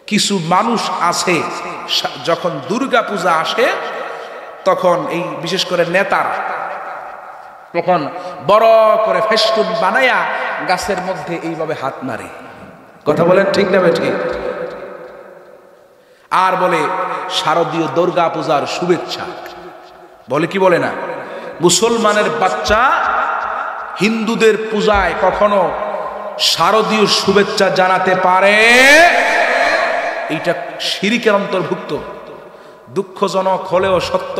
কিছু মানুষ আছে যখন দুর্গা পূজা আসে তখন এই বিশেষ করে নেতারা তখন বড় করে ফেস্টুন বানায়া গাছের মধ্যে এইভাবে হাত মারে। কথা বলেন ঠিক না ঠিক? আর বলে শারদীয় দুর্গা পূজার শুভেচ্ছা বলে, কি বলে না? মুসলমানের বাচ্চা হিন্দুদের পূজায় কখনো শারদীয় শুভেচ্ছা জানাতে পারে? এইটা শিরকের অন্তর্ভুক্ত। দুঃখজনক হলেও সত্য,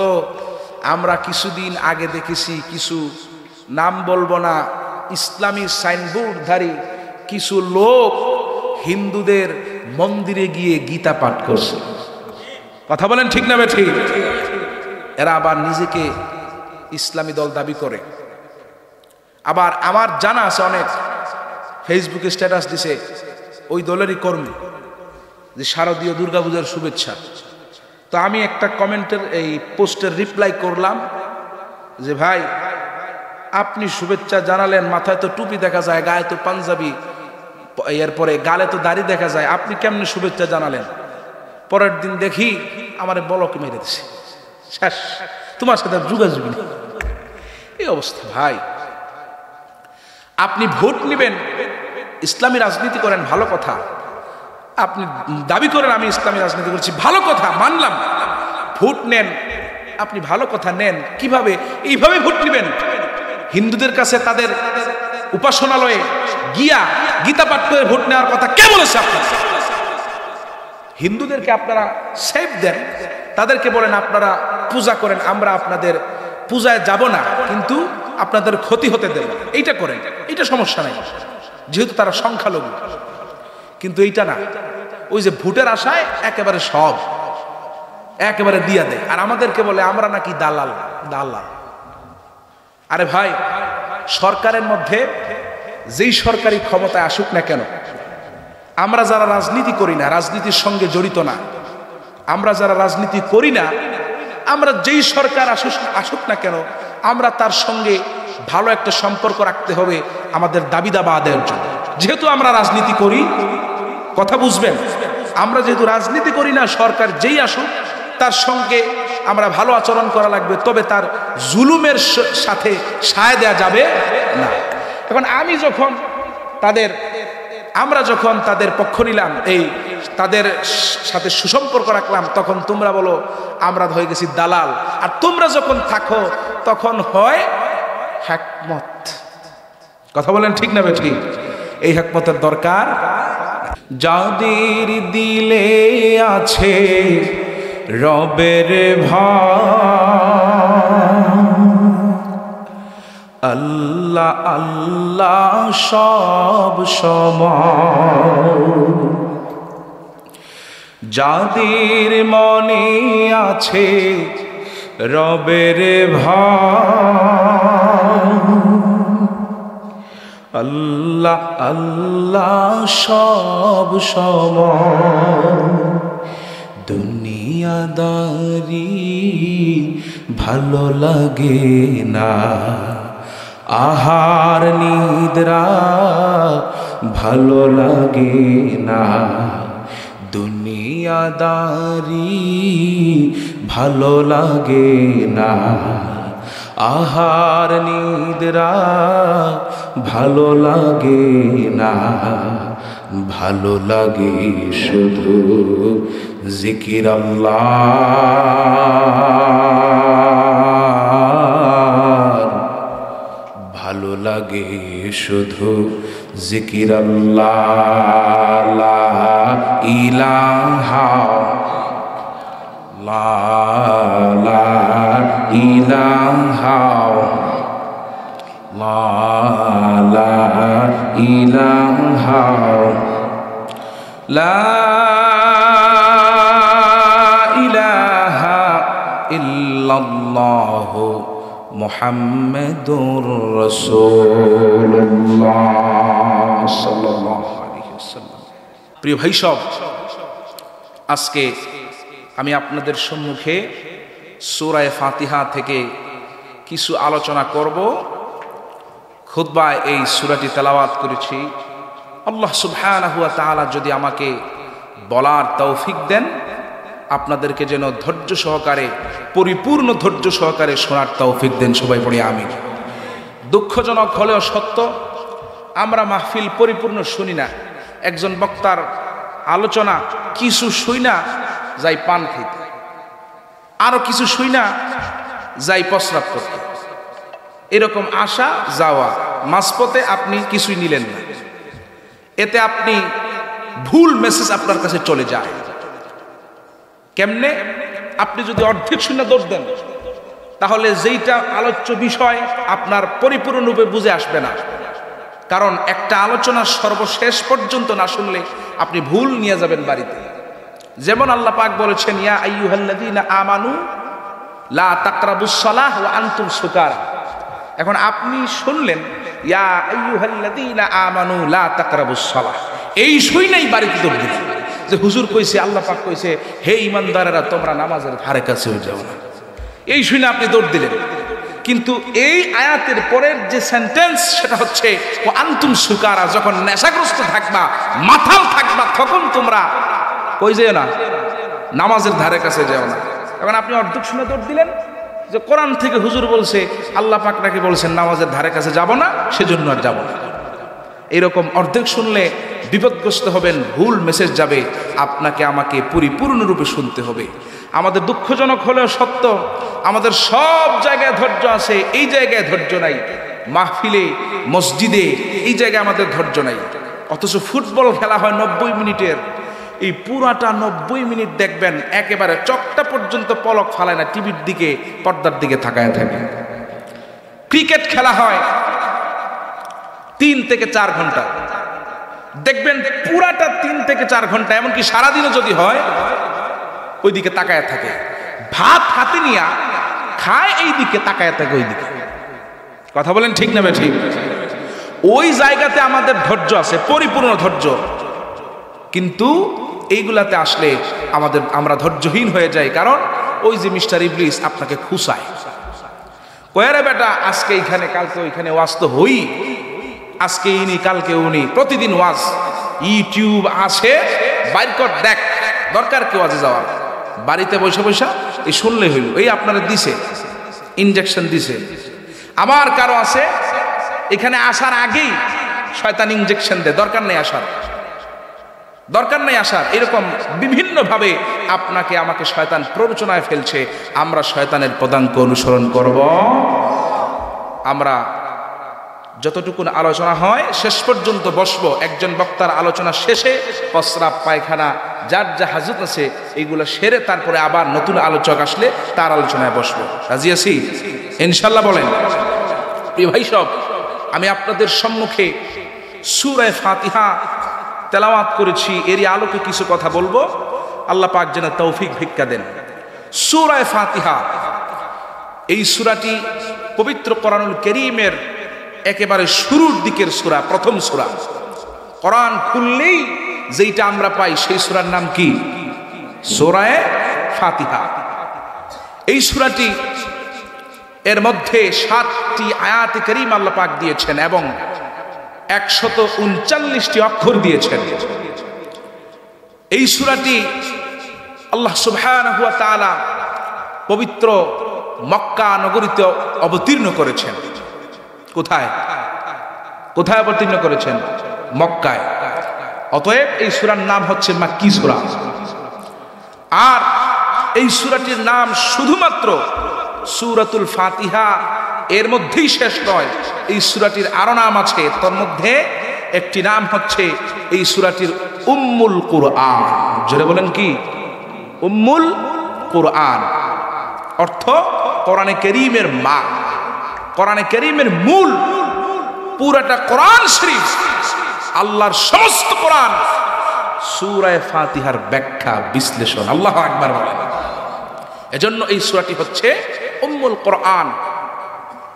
আমরা কিছুদিন আগে দেখেছি কিছু, নাম বলবো না, ইসলামী সাইনবোর্ডধারী কিছু লোক হিন্দুদের মন্দিরে গিয়ে গীতা পাঠ করছে। কথা বলেন ঠিক না ঠিক? এরা আবার নিজেকে ইসলামী দল দাবি করে। আবার আমার জানা আছে অনেক ফেসবুকে স্ট্যাটাস দিছে ওই দলেরই কর্মী যে শারদীয় দুর্গাপূজার শুভেচ্ছা। তো আমি একটা কমেন্টের এই পোস্টের রিপ্লাই করলাম যে ভাই, আপনি শুভেচ্ছা জানালেন, মাথায় তো টুপি দেখা যায়, গায়ে তো পাঞ্জাবি, এরপরে গালে তো দাড়ি দেখা যায়, আপনি কেমনে শুভেচ্ছা জানালেন? পরের দিন দেখি আমার বলকে মেরে দিছে, শেষ, তোমার সাথে যোগাযোগ নেই। এই অবস্থা। ভাই, আপনি ভোট নেবেন, ইসলামী রাজনীতি করেন, ভালো কথা। আপনি দাবি করেন আমি ইসলামী রাজনীতি করছি, ভালো কথা, মানলাম। ভোট নেন, আপনি ভালো কথা নেন। কিভাবে? এইভাবে ভোট নেবেন। হিন্দুদের কাছে তাদের উপাসনালয়ে গিয়া গীতা পাঠ করে ভোট নেওয়ার কথা কে বলেছে? আপনার হিন্দুদেরকে আপনারা সেফ দেন, তাদেরকে বলেন আপনারা পূজা করেন, আমরা আপনাদের পূজায় যাব না, কিন্তু আপনাদের ক্ষতি হতে দেব, এইটা করেন, এইটা সমস্যা নাই, যেহেতু তারা সংখ্যালঘু। কিন্তু এইটা না, ওই যে ভোটের আশায় একেবারে সব একেবারে দিয়া দেয়, আর আমাদেরকে বলে আমরা নাকি দালাল দালাল। আরে ভাই, সরকারের মধ্যে যেই সরকারি ক্ষমতায় আসুক না কেন, আমরা যারা রাজনীতি করি না, রাজনীতির সঙ্গে জড়িত না, আমরা যারা রাজনীতি করি না, আমরা যেই সরকার আসুক না কেন, আমরা তার সঙ্গে ভালো একটা সম্পর্ক রাখতে হবে আমাদের দাবি দাবা আদায়ের জন্য। যেহেতু আমরা রাজনীতি করি, কথা বুঝবেন, আমরা যেহেতু রাজনীতি করি না, সরকার যেই আসুক তার সঙ্গে আমরা ভালো আচরণ করা লাগবে, তবে তার জুলুমের সাথে সায় দেয়া যাবে না। এখন আমরা যখন তাদের পক্ষ নিলাম, এই তাদের সাথে সুসম্পর্ক রাখলাম, তখন তোমরা বলো আমরা হয়ে গেছি দালাল, আর তোমরা যখন থাকো তখন হয় হিকমত। কথা বলেন ঠিক না ঠিক? এই হিকমতের দরকার। যাদের দিলে আছে রবের ভয়, আল্লাহ আল্লাহ সব সময়, যাদের মনে আছে রবের ভয়, আল্লাহ আল্লাহ সব সময়, দুনিয়াদারি ভালো লাগে না, আহার নিদ্রা ভালো লাগে না, দুনিয়াদারি ভালো লাগে না, আহার নিদ্রা ভালো লাগে না, ভালো লাগে শুধু জিকির আল্লাহ, ভালো লাগে শুধু জিকির আল্লাহ, লা ইলাহা লা ইলাহা লা ইলাহা লা ইলাহা ইল্লাল্লাহ মুহাম্মাদুর রাসূলুল্লাহ সাল্লাল্লাহু আলাইহি ওয়াসাল্লাম। প্রিয় ভাই সব, আজকে আমি আপনাদের সম্মুখে সূরা ফাতিহা থেকে কিছু আলোচনা করব। খুতবায় এই সূরাটি তেলাওয়াত করেছি। আল্লাহ সুবহানাহু ওয়া তাআলা যদি আমাকে বলার তৌফিক দেন, আপনাদেরকে যেন ধৈর্য সহকারে, পরিপূর্ণ ধৈর্য সহকারে শোনার তৌফিক দেন। সবাই পড়ি আমিন। দুঃখজনক হলেও সত্য, আমরা মাহফিল পরিপূর্ণ শুনি না। একজন বক্তার আলোচনা কিছু শুই না যাই পান খেতে, আরো কিছু শুই না যাই প্রস্রাব করতে, এরকম আসা যাওয়া, মাঝপথে আপনি কিছুই নিলেন না, এতে আপনি ভুল মেসেজ আপনার কাছে চলে যায়। কেমনে? আপনি যদি অর্ধেক শূন্য দোষ দেন, তাহলে যেইটা আলোচ্য বিষয় আপনার পরিপূর্ণরূপে বুঝে আসবে না। কারণ একটা আলোচনা সর্বশেষ পর্যন্ত না শুনলে আপনি ভুল নিয়ে যাবেন বাড়িতে। যেমন আল্লাহ পাক বলেছেন, ইয়া আইয়ুহাল্লাযীনা আমানু লা তাকরাবুস সালাহ ওয়া আনতুম সুকারা। এখন আপনি শুনলেন ইয়া আইয়ুহাল্লাযীনা আমানু লা তাকরাবুস সালাহ, এই শুনেই বাড়িতে দৌড় দিলেন যে হুজুর কইছে, আল্লাহ পাক কইছে, হে ঈমানদারেরা তোমরা নামাজের ধারে কাছেও যাও না। এই শুনে আপনি দৌড় দিলেন। কিন্তু এই আয়াতের পরের যে সেন্টেন্স সেটা হচ্ছে ও আনতুম সুকারা, যখন নেশাগ্রস্ত থাকবা, মাতাল থাকবা, তখন তোমরা কই যেও না, নামাজের ধারে কাছে যাও না। এখন আপনি অর্ধেক শুনে দৌড় দিলেন যে কোরআন থেকে হুজুর বলছে, আল্লাহ পাক নাকি বলছেন নামাজের ধারে কাছে যাব না, সেজন্য আর যাব না। এরকম অর্ধেক শুনলে বিপদগ্রস্ত হবেন, ভুল মেসেজ যাবে। আপনাকে আমাকে পরিপূর্ণরূপে শুনতে হবে। আমাদের দুঃখজনক হলেও সত্য, আমাদের সব জায়গায় ধৈর্য আছে, এই জায়গায় ধৈর্য নাই। মাহফিলে, মসজিদে, এই জায়গায় আমাদের ধৈর্য নাই। অথচ ফুটবল খেলা হয় 90 মিনিটের, এই পুরাটা 90 মিনিট দেখবেন একেবারে চকটা পর্যন্ত পলক ফালায় না, টিভির দিকে, পর্দার দিকে তাকায় থাকে। ক্রিকেট খেলা হয় 3 থেকে 4 ঘন্টা, দেখবেন পুরাটা 3 থেকে 4 ঘন্টা, এমনকি সারাদিনও যদি হয় ওইদিকে তাকায় থাকে। ভাত হাতে নিয়ে খায়, এই দিকে তাকায় থাকে, ওই দিকে। কথা বলেন ঠিক না ঠিক? ওই জায়গাতে আমাদের ধৈর্য আছে, পরিপূর্ণ ধৈর্য। কিন্তু এইগুলাতে আসলে আমরা ধৈর্যহীন হয়ে যাই। কারণ ওই যে মিস্টার ইবলিস আপনাকে খুশায়, কয়ারে বেটা আজকে এইখানে কালকে ওইখানে ওয়াজ তো হই, আজকে ইনি কালকে উনি, প্রতিদিন ওয়াজ, ইউটিউব আছে, বাইর কর দেখ, দরকার কেউ আজে যাওয়ার, বাড়িতে বসে বসে এই শুনলে হইল। এই আপনারা দিছে ইনজেকশন দিছে। আমার কারো আছে এখানে আসার আগেই শয়তান ইনজেকশন দেয়, দরকার নেই আসার, দরকার নেই আসার। এরকম বিভিন্নভাবে আপনাকে আমাকে শয়তান প্ররোচনায় ফেলছে। আমরা শয়তানের পদাঙ্ক অনুসরণ করব। আমরা যতটুকুন আলোচনা হয় শেষ পর্যন্ত বসবো। একজন বক্তার আলোচনা শেষে প্রস্রাব, পায়খানা, যার যা হাজত আছে এইগুলো সেরে তারপরে আবার নতুন আলোচক আসলে তার আলোচনায় বসবো। রাজি আছি ইনশাল্লাহ? বলেন। প্রিয় ভাই সব, আমি আপনাদের সম্মুখে সূরা ফাতিহা তেলাওয়াত করেছি, এরই আলোকে কিছু কথা বলবো। আল্লাহ পাক যেন তৌফিক ভিক্ষা দেন। সূরা ফাতিহা, এই সূরাটি পবিত্র কোরআনুল কারীমের একেবারে শুরুর দিকের সূরা, প্রথম সূরা। কোরআন খুললেই যেটা আমরা পাই সেই সূরার নাম কি? সূরা ফাতিহা। এই সূরাটি এর মধ্যে 7টি আয়াতে কারীম আল্লাহ পাক দিয়েছেন এবং 139টি অক্ষর দিয়েছেন। এই সূরাটি আল্লাহ সুবহানাহু ওয়া তাআলা পবিত্র মক্কা নগরীতে অবতীর্ণ করেছেন। কোথায় কোথায় অবতীর্ণ করেছেন? মক্কায়। অতএব এই সূরার নাম হচ্ছে মাক্কি সূরা। আর এই সূরাটির নাম শুধুমাত্র সূরাতুল ফাতিহা এর মধ্যেই শেষ নয়, এই সূরাটির আরো নাম আছে। তার মধ্যে একটি নাম হচ্ছে এই সূরাটির উম্মুল কুরআন। জোরে বলেন কি? উম্মুল কুরআন অর্থ কোরআনে কারীমের মা, কোরআনে কারীমের মূল। পুরাটা কোরআন শরীফ, আল্লাহর সমস্ত কোরআন সূরা ফাতিহার ব্যাখ্যা, বিশ্লেষণ। আল্লাহু আকবার বলেন। এজন্য এই সূরাটি হচ্ছে উম্মুল কুরআন,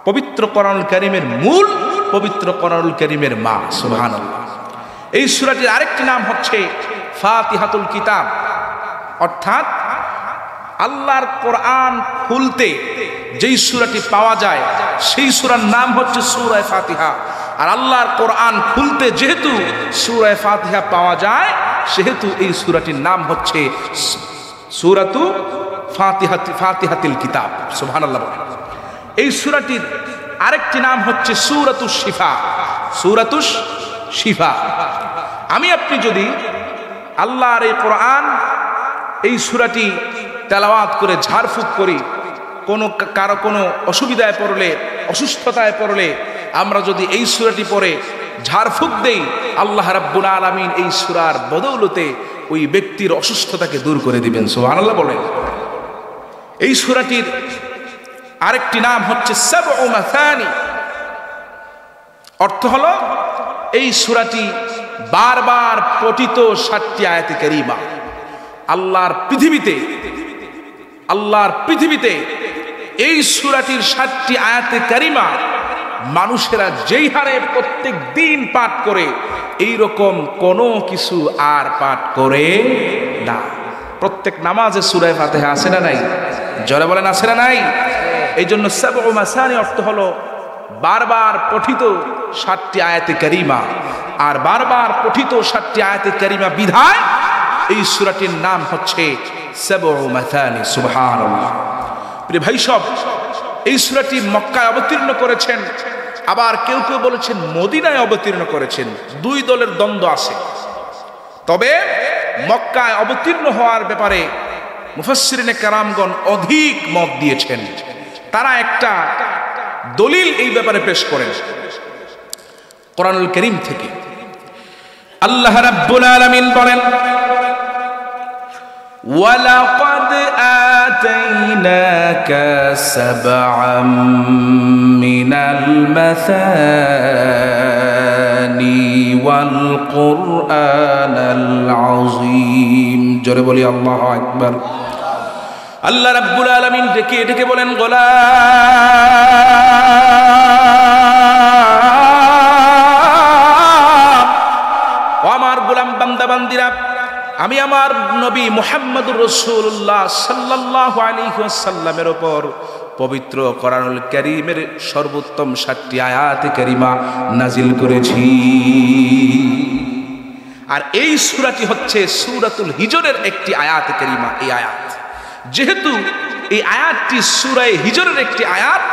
পবিত্র কোরআনুল কারীমের মূল, পবিত্র কোরআনুল কারীমের মা। সুবহানাল্লাহ। এই সূরাটির আরেকটি নাম হচ্ছে ফাতিহাতুল কিতাব, অর্থাৎ আল্লাহর কোরআন খুলতে যেই সূরাটি পাওয়া যায় সেই সূরার নাম হচ্ছে সূরা ফাতিহা। আর আল্লাহর কোরআন খুলতে যেহেতু সূরা ফাতিহা পাওয়া যায় সেহেতু এই সূরাটির নাম হচ্ছে সূরাতু ফাতিহাতুল কিতাব। সুবহানাল্লাহ। এই সূরাটির আরেকটি নাম হচ্ছে সূরাতুশ শিফা। সূরাতুশ শিফা। আমি আপনি যদি আল্লাহর এই কোরআন এই সূরাটি তেলাওয়াত করে ঝাড়ফুঁক করি, কারো কোনো অসুবিধায় পড়লে, অসুস্থতায় পড়লে আমরা যদি এই সূরাটি পড়ে ঝাড়ফুঁক দেই, আল্লাহ রাব্বুল আলামিন এই সূরার বদৌলতে ওই ব্যক্তির অসুস্থতাকে দূর করে দিবেন। সুবহানাল্লাহ বলেন। এই সূরাটির আরেকটি নাম হচ্ছে সাবউ মাসানি। অর্থ হলো এই সূরাটি বারবার পঠিত 7টি আয়াতে কারিমা। আল্লাহর পৃথিবীতে এই সূরাটির 7টি আয়াতে কারিমা মানুষেরা যেই হারে প্রত্যেক দিন পাঠ করে, এই রকম কোনো কিছু আর পাঠ করে না। প্রত্যেক নামাজে সূরা ফাতিহা আছে না নাই? জোরে বলেন আছে না নাই? এই জন্য সাবউ মাসানি অর্থ হলো বারবার পঠিত 7টি আয়াতে কারিমা। আর বারবার পঠিত 7টি আয়াতে কারিমা বিধায় এই সূরাটির নাম হচ্ছে সাবউ মাসানি। সুবহানাল্লাহ। প্রিয় ভাই সব, এই সূরাটি মক্কায় অবতীর্ণ করেছেন, আবার কেউ কেউ বলেছেন মদিনায় অবতীর্ণ করেছেন। দুই দলের দ্বন্দ্ব আছে। তবে মক্কায় অবতীর্ণ হওয়ার ব্যাপারে মুফাসসিরিনে কেরামগণ অধিক মত দিয়েছেন। তারা একটা দলিল এই ব্যাপারে পেশ করেন কোরআনুল কারীম থেকে। আল্লাহ রাব্বুল আলামিন বলেন, ওয়ালাকাদ আতাইনাকা সাবআম মিনাল মাসানি ওয়াল কুরআনাল আযীম। জোরে বলি আল্লাহু আকবার। আল্লাহ রাব্বুল আলামিন ডেকে বলেন, গোলাম, ও আমার গোলাম বান্দা বান্দিরা, আমি আমার নবী মুহাম্মদুর রাসূলুল্লাহ সাল্লাল্লাহু আলাইহি ওয়াসাল্লামের উপর পবিত্র কোরআনুল কারীমের সর্বোত্তম 7টি আয়াতে কারিমা নাজিল করেছি। আর এই সূরাটি হচ্ছে সূরাতুল হিজরের একটি আয়াতে কারিমা। এই আয়াত, যেহেতু এই আয়াতটি সূরা হিজরের একটি আয়াত,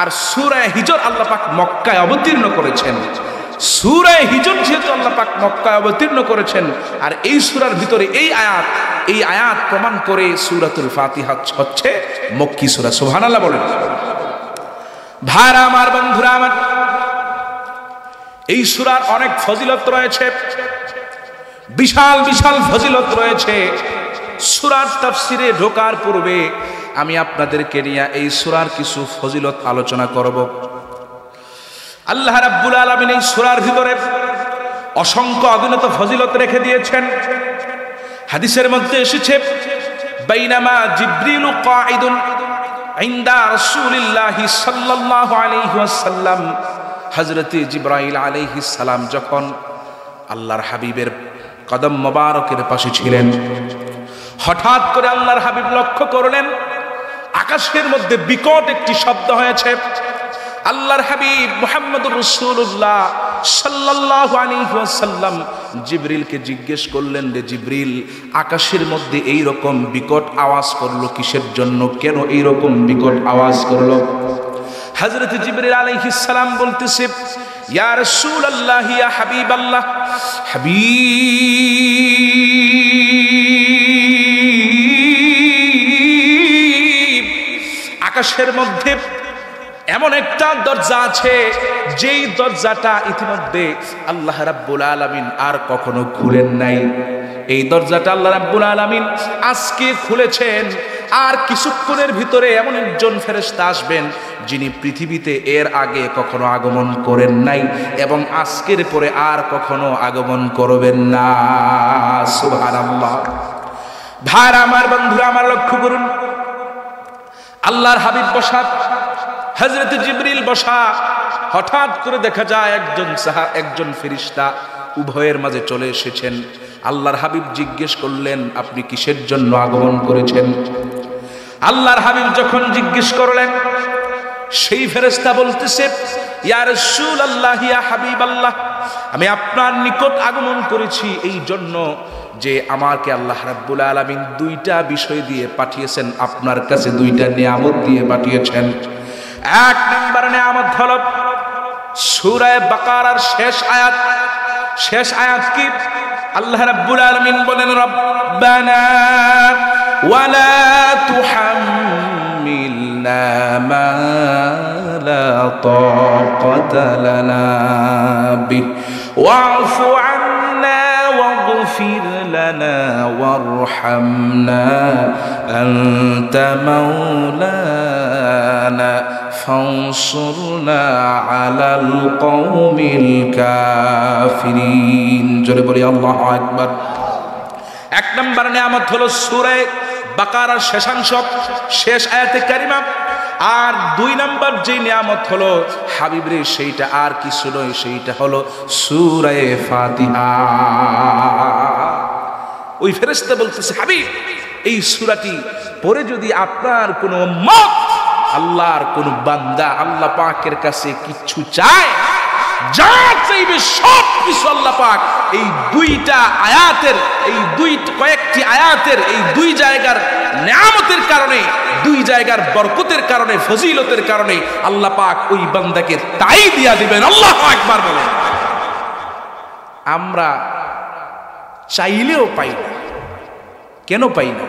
আর সূরা হিজর আল্লাহ পাক মক্কায় অবতীর্ণ করেছেন। সূরা হিজর যেহেতু আল্লাহ পাক মক্কায় অবতীর্ণ করেছেন, আর এই সূরার ভিতরে এই আয়াত প্রমাণ করে সূরাতুল ফাতিহা হচ্ছে মক্কি সূরা। সুবহানাল্লাহ বলেন। ভাইরা আমার, বন্ধুরা আমার, এই সূরার অনেক ফজিলত রয়েছে, বিশাল বিশাল ফজিলত রয়েছে। সূরার তাফসিরে ঢোকার পূর্বে আমি আপনাদেরকে নিয়ে এই সূরার কিছু ফজিলত আলোচনা করব। আল্লাহ রাব্বুল আলামিন এই সূরার ভিতরে অসংখ্য অগণিত ফজিলত রেখে দিয়েছেন। হাদিসের মধ্যে এসেছে, বাইনামা জিবরিলু কাঈদুন ইনদা রাসূলিল্লাহি সাল্লাল্লাহু আলাইহি ওয়াসাল্লাম, হযরত জিবরাইল আলাইহিস সালাম যখন আল্লাহর হাবিবের কদম মোবারকের পাশে ছিলেন, হঠাৎ করে আল্লাহর হাবিব লক্ষ্য করলেন আকাশের মধ্যে বিকট একটি শব্দ হয়েছে। আল্লাহর হাবিব মুহাম্মদুর রাসূলুল্লাহ সাল্লাল্লাহু আলাইহি ওয়াসাল্লাম জিবরিলকে জিজ্ঞেস করলেন, রে জিবরিল, আকাশের মধ্যে এই রকম বিকট আওয়াজ করলো কিসের জন্য? কেন এই রকম বিকট আওয়াজ করলো? হযরত জিবরিল আলাইহিস সালাম বলতেছে, ইয়া রাসূলুল্লাহ, ইয়া হাবিবাল্লাহ, হাবিব, আকাশের মধ্যে এমন একটা দরজা আছে, যেই দরজাটা ইতিমধ্যে আল্লাহ রাব্বুল আলামিন আর কখনো খুলেন নাই। এই দরজাটা আল্লাহ রাব্বুল আলামিন আজকে খুলেছেন। আর কিছুক্ষণের ভিতরে এমন একজন ফেরেশতা আসবেন যিনি পৃথিবীতে এর আগে কখনো আগমন করেন নাই এবং আজকের পরে আর কখনো আগমন করবেন না। সুবহানাল্লাহ। ভাইরা আমার, বন্ধুরা আমার, লক্ষ্য করুন, আল্লাহর হাবিব বসা, হযরত জিবরিল বসা, হঠাৎ করে দেখা যায় একজন ফেরেশতা উভয়ের মাঝে চলে এসেছেন। আল্লাহর হাবিব জিজ্ঞেস করলেন, আপনি কিসের জন্য আগমন করেছেন? আল্লাহর হাবিব যখন জিজ্ঞেস করলেন, সেই ফেরেশতা বলতেছে, ইয়া রাসূলুল্লাহ, ইয়া হাবিবাল্লাহ, আমি আপনার নিকট আগমন করেছি এই জন্য যে আমাকে আল্লাহ রাব্বুল আলামিন দুইটা বিষয় দিয়ে পাঠিয়েছেন, আপনার কাছে দুইটা নিয়ামত দিয়ে পাঠিয়েছেন। এক নম্বর নিয়ামত হলো সূরা বাকারার শেষ আয়াত কি? আল্লাহ রাব্বুল আলামিন বলেন, রব্বানা ওয়ালা তুহাম্মিলনা মা লা তাকাতা লানা বিহি ওয়া'ফু আন্না ওয়াগফির লানা ওয়ারহামনা আনতা মাওলানা ফানসুরনা আলাল কওমিল কাফিরিন। জোরে বলি আল্লাহু আকবার। এক নম্বর নিয়ামত হলো সূরা বাকারার শেষাংশ, শেষ আয়াতে কারিমা। আর দুই নম্বর যে নিয়ামত হলো হাবিব রে, সেইটা আর কিছু নয়, সেইটা হলো সূরা ফাতিহা। ওই ফেরেশতা বলতেছে, হাবিব এই সূরাটি পড়ে যদি আপনার কোনো উম্মত, আল্লাহর কোন বান্দা আল্লাহ পাকের কাছে কিছু চায়, যা চাইবে সব কিছু আল্লাহ পাক এই দুইটা আয়াতের, এই কয়েকটি আয়াতের এই দুই জায়গার নিয়ামতের কারণে, দুই জায়গার বরকতের কারণে, ফজিলতের কারণে আল্লাহ পাক ওই বান্দাকে তাই দিয়া দিবেন। আল্লাহু আকবার বলেন। আমরা চাইলেও পাই না। কেন পাই না?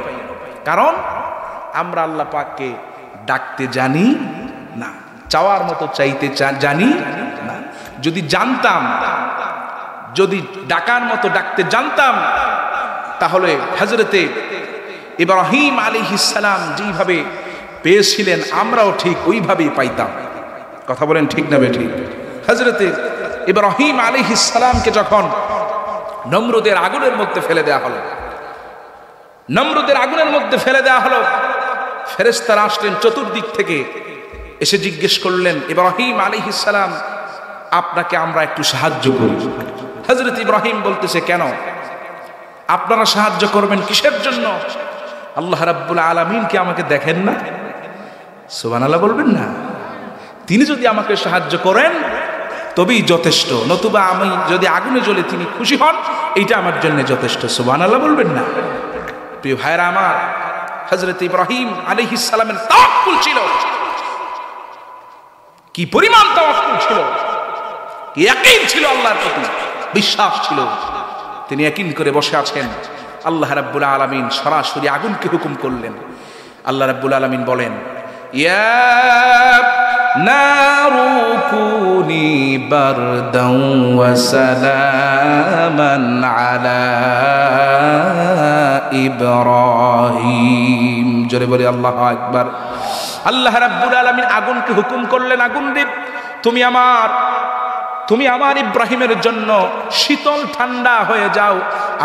কারণ আমরা আল্লাহ পাককে ডাকতে জানি না, চাওয়ার মতো চাইতে জানি না। যদি জানতাম, যদি ডাকার মতো ডাকতে জানতাম, তাহলে হযরতে ইব্রাহিম আলাইহিস সালাম যেভাবে পেয়েছিলেন আমরাও ঠিক ওইভাবেই পাইতাম। কথা বলেন ঠিক না বেঠিক? হযরতে ইব্রাহিম আলাইহিস সালামকে যখন নমরুদের আগুনের মধ্যে ফেলে দেওয়া হলো, নমরুদের আগুনের মধ্যে ফেলে দেওয়া হলো, ফেরেশতারা আসলেন চতুর্দিক থেকে, এসে জিজ্ঞেস করলেন, ইব্রাহিম আলাইহিস সালাম আপনাকে আমরা একটু সাহায্য করি। হযরত ইব্রাহিম বলতেছে, কেন আপনারা সাহায্য করবেন? কিসের জন্য? আল্লাহ রাব্বুল আলামিন কি আমাকে দেখেন না? সুবহানাল্লাহ বলবেন না? তিনি যদি আমাকে সাহায্য করেন তবেই যথেষ্ট, নতুবা আমি যদি আগুনে জ্বলে তিনি খুশি হন, এইটা আমার জন্য যথেষ্ট। সুবহানাল্লাহ বলবেন না? প্রিয় ভাইরা আমার, হযরত ইব্রাহিম আলাইহিস সালামের তাওয়াক্কুল ছিল, কি পরিমাণ তাওয়াক্কুল ছিল, কি ইয়াকিন ছিল, আল্লাহর প্রতি বিশ্বাস ছিল। তিনি ইয়াকিন করে বসে আছেন। আল্লাহ রাব্বুল আলামিন সরাসরি আগুনকে হুকুম করলেন। আল্লাহ রাব্বুল আলামিন বলেন, ইয়া নারু কুনি বারদান ওয়া সালামান আলা ইব্রাহিম। জোরে বলি আল্লাহু আকবার। আল্লাহ রাব্বুল আলামিন আগুনকে হুকুম করলেন, আগুন রে তুমি আমার ইব্রাহিমের জন্য শীতল ঠান্ডা হয়ে যাও।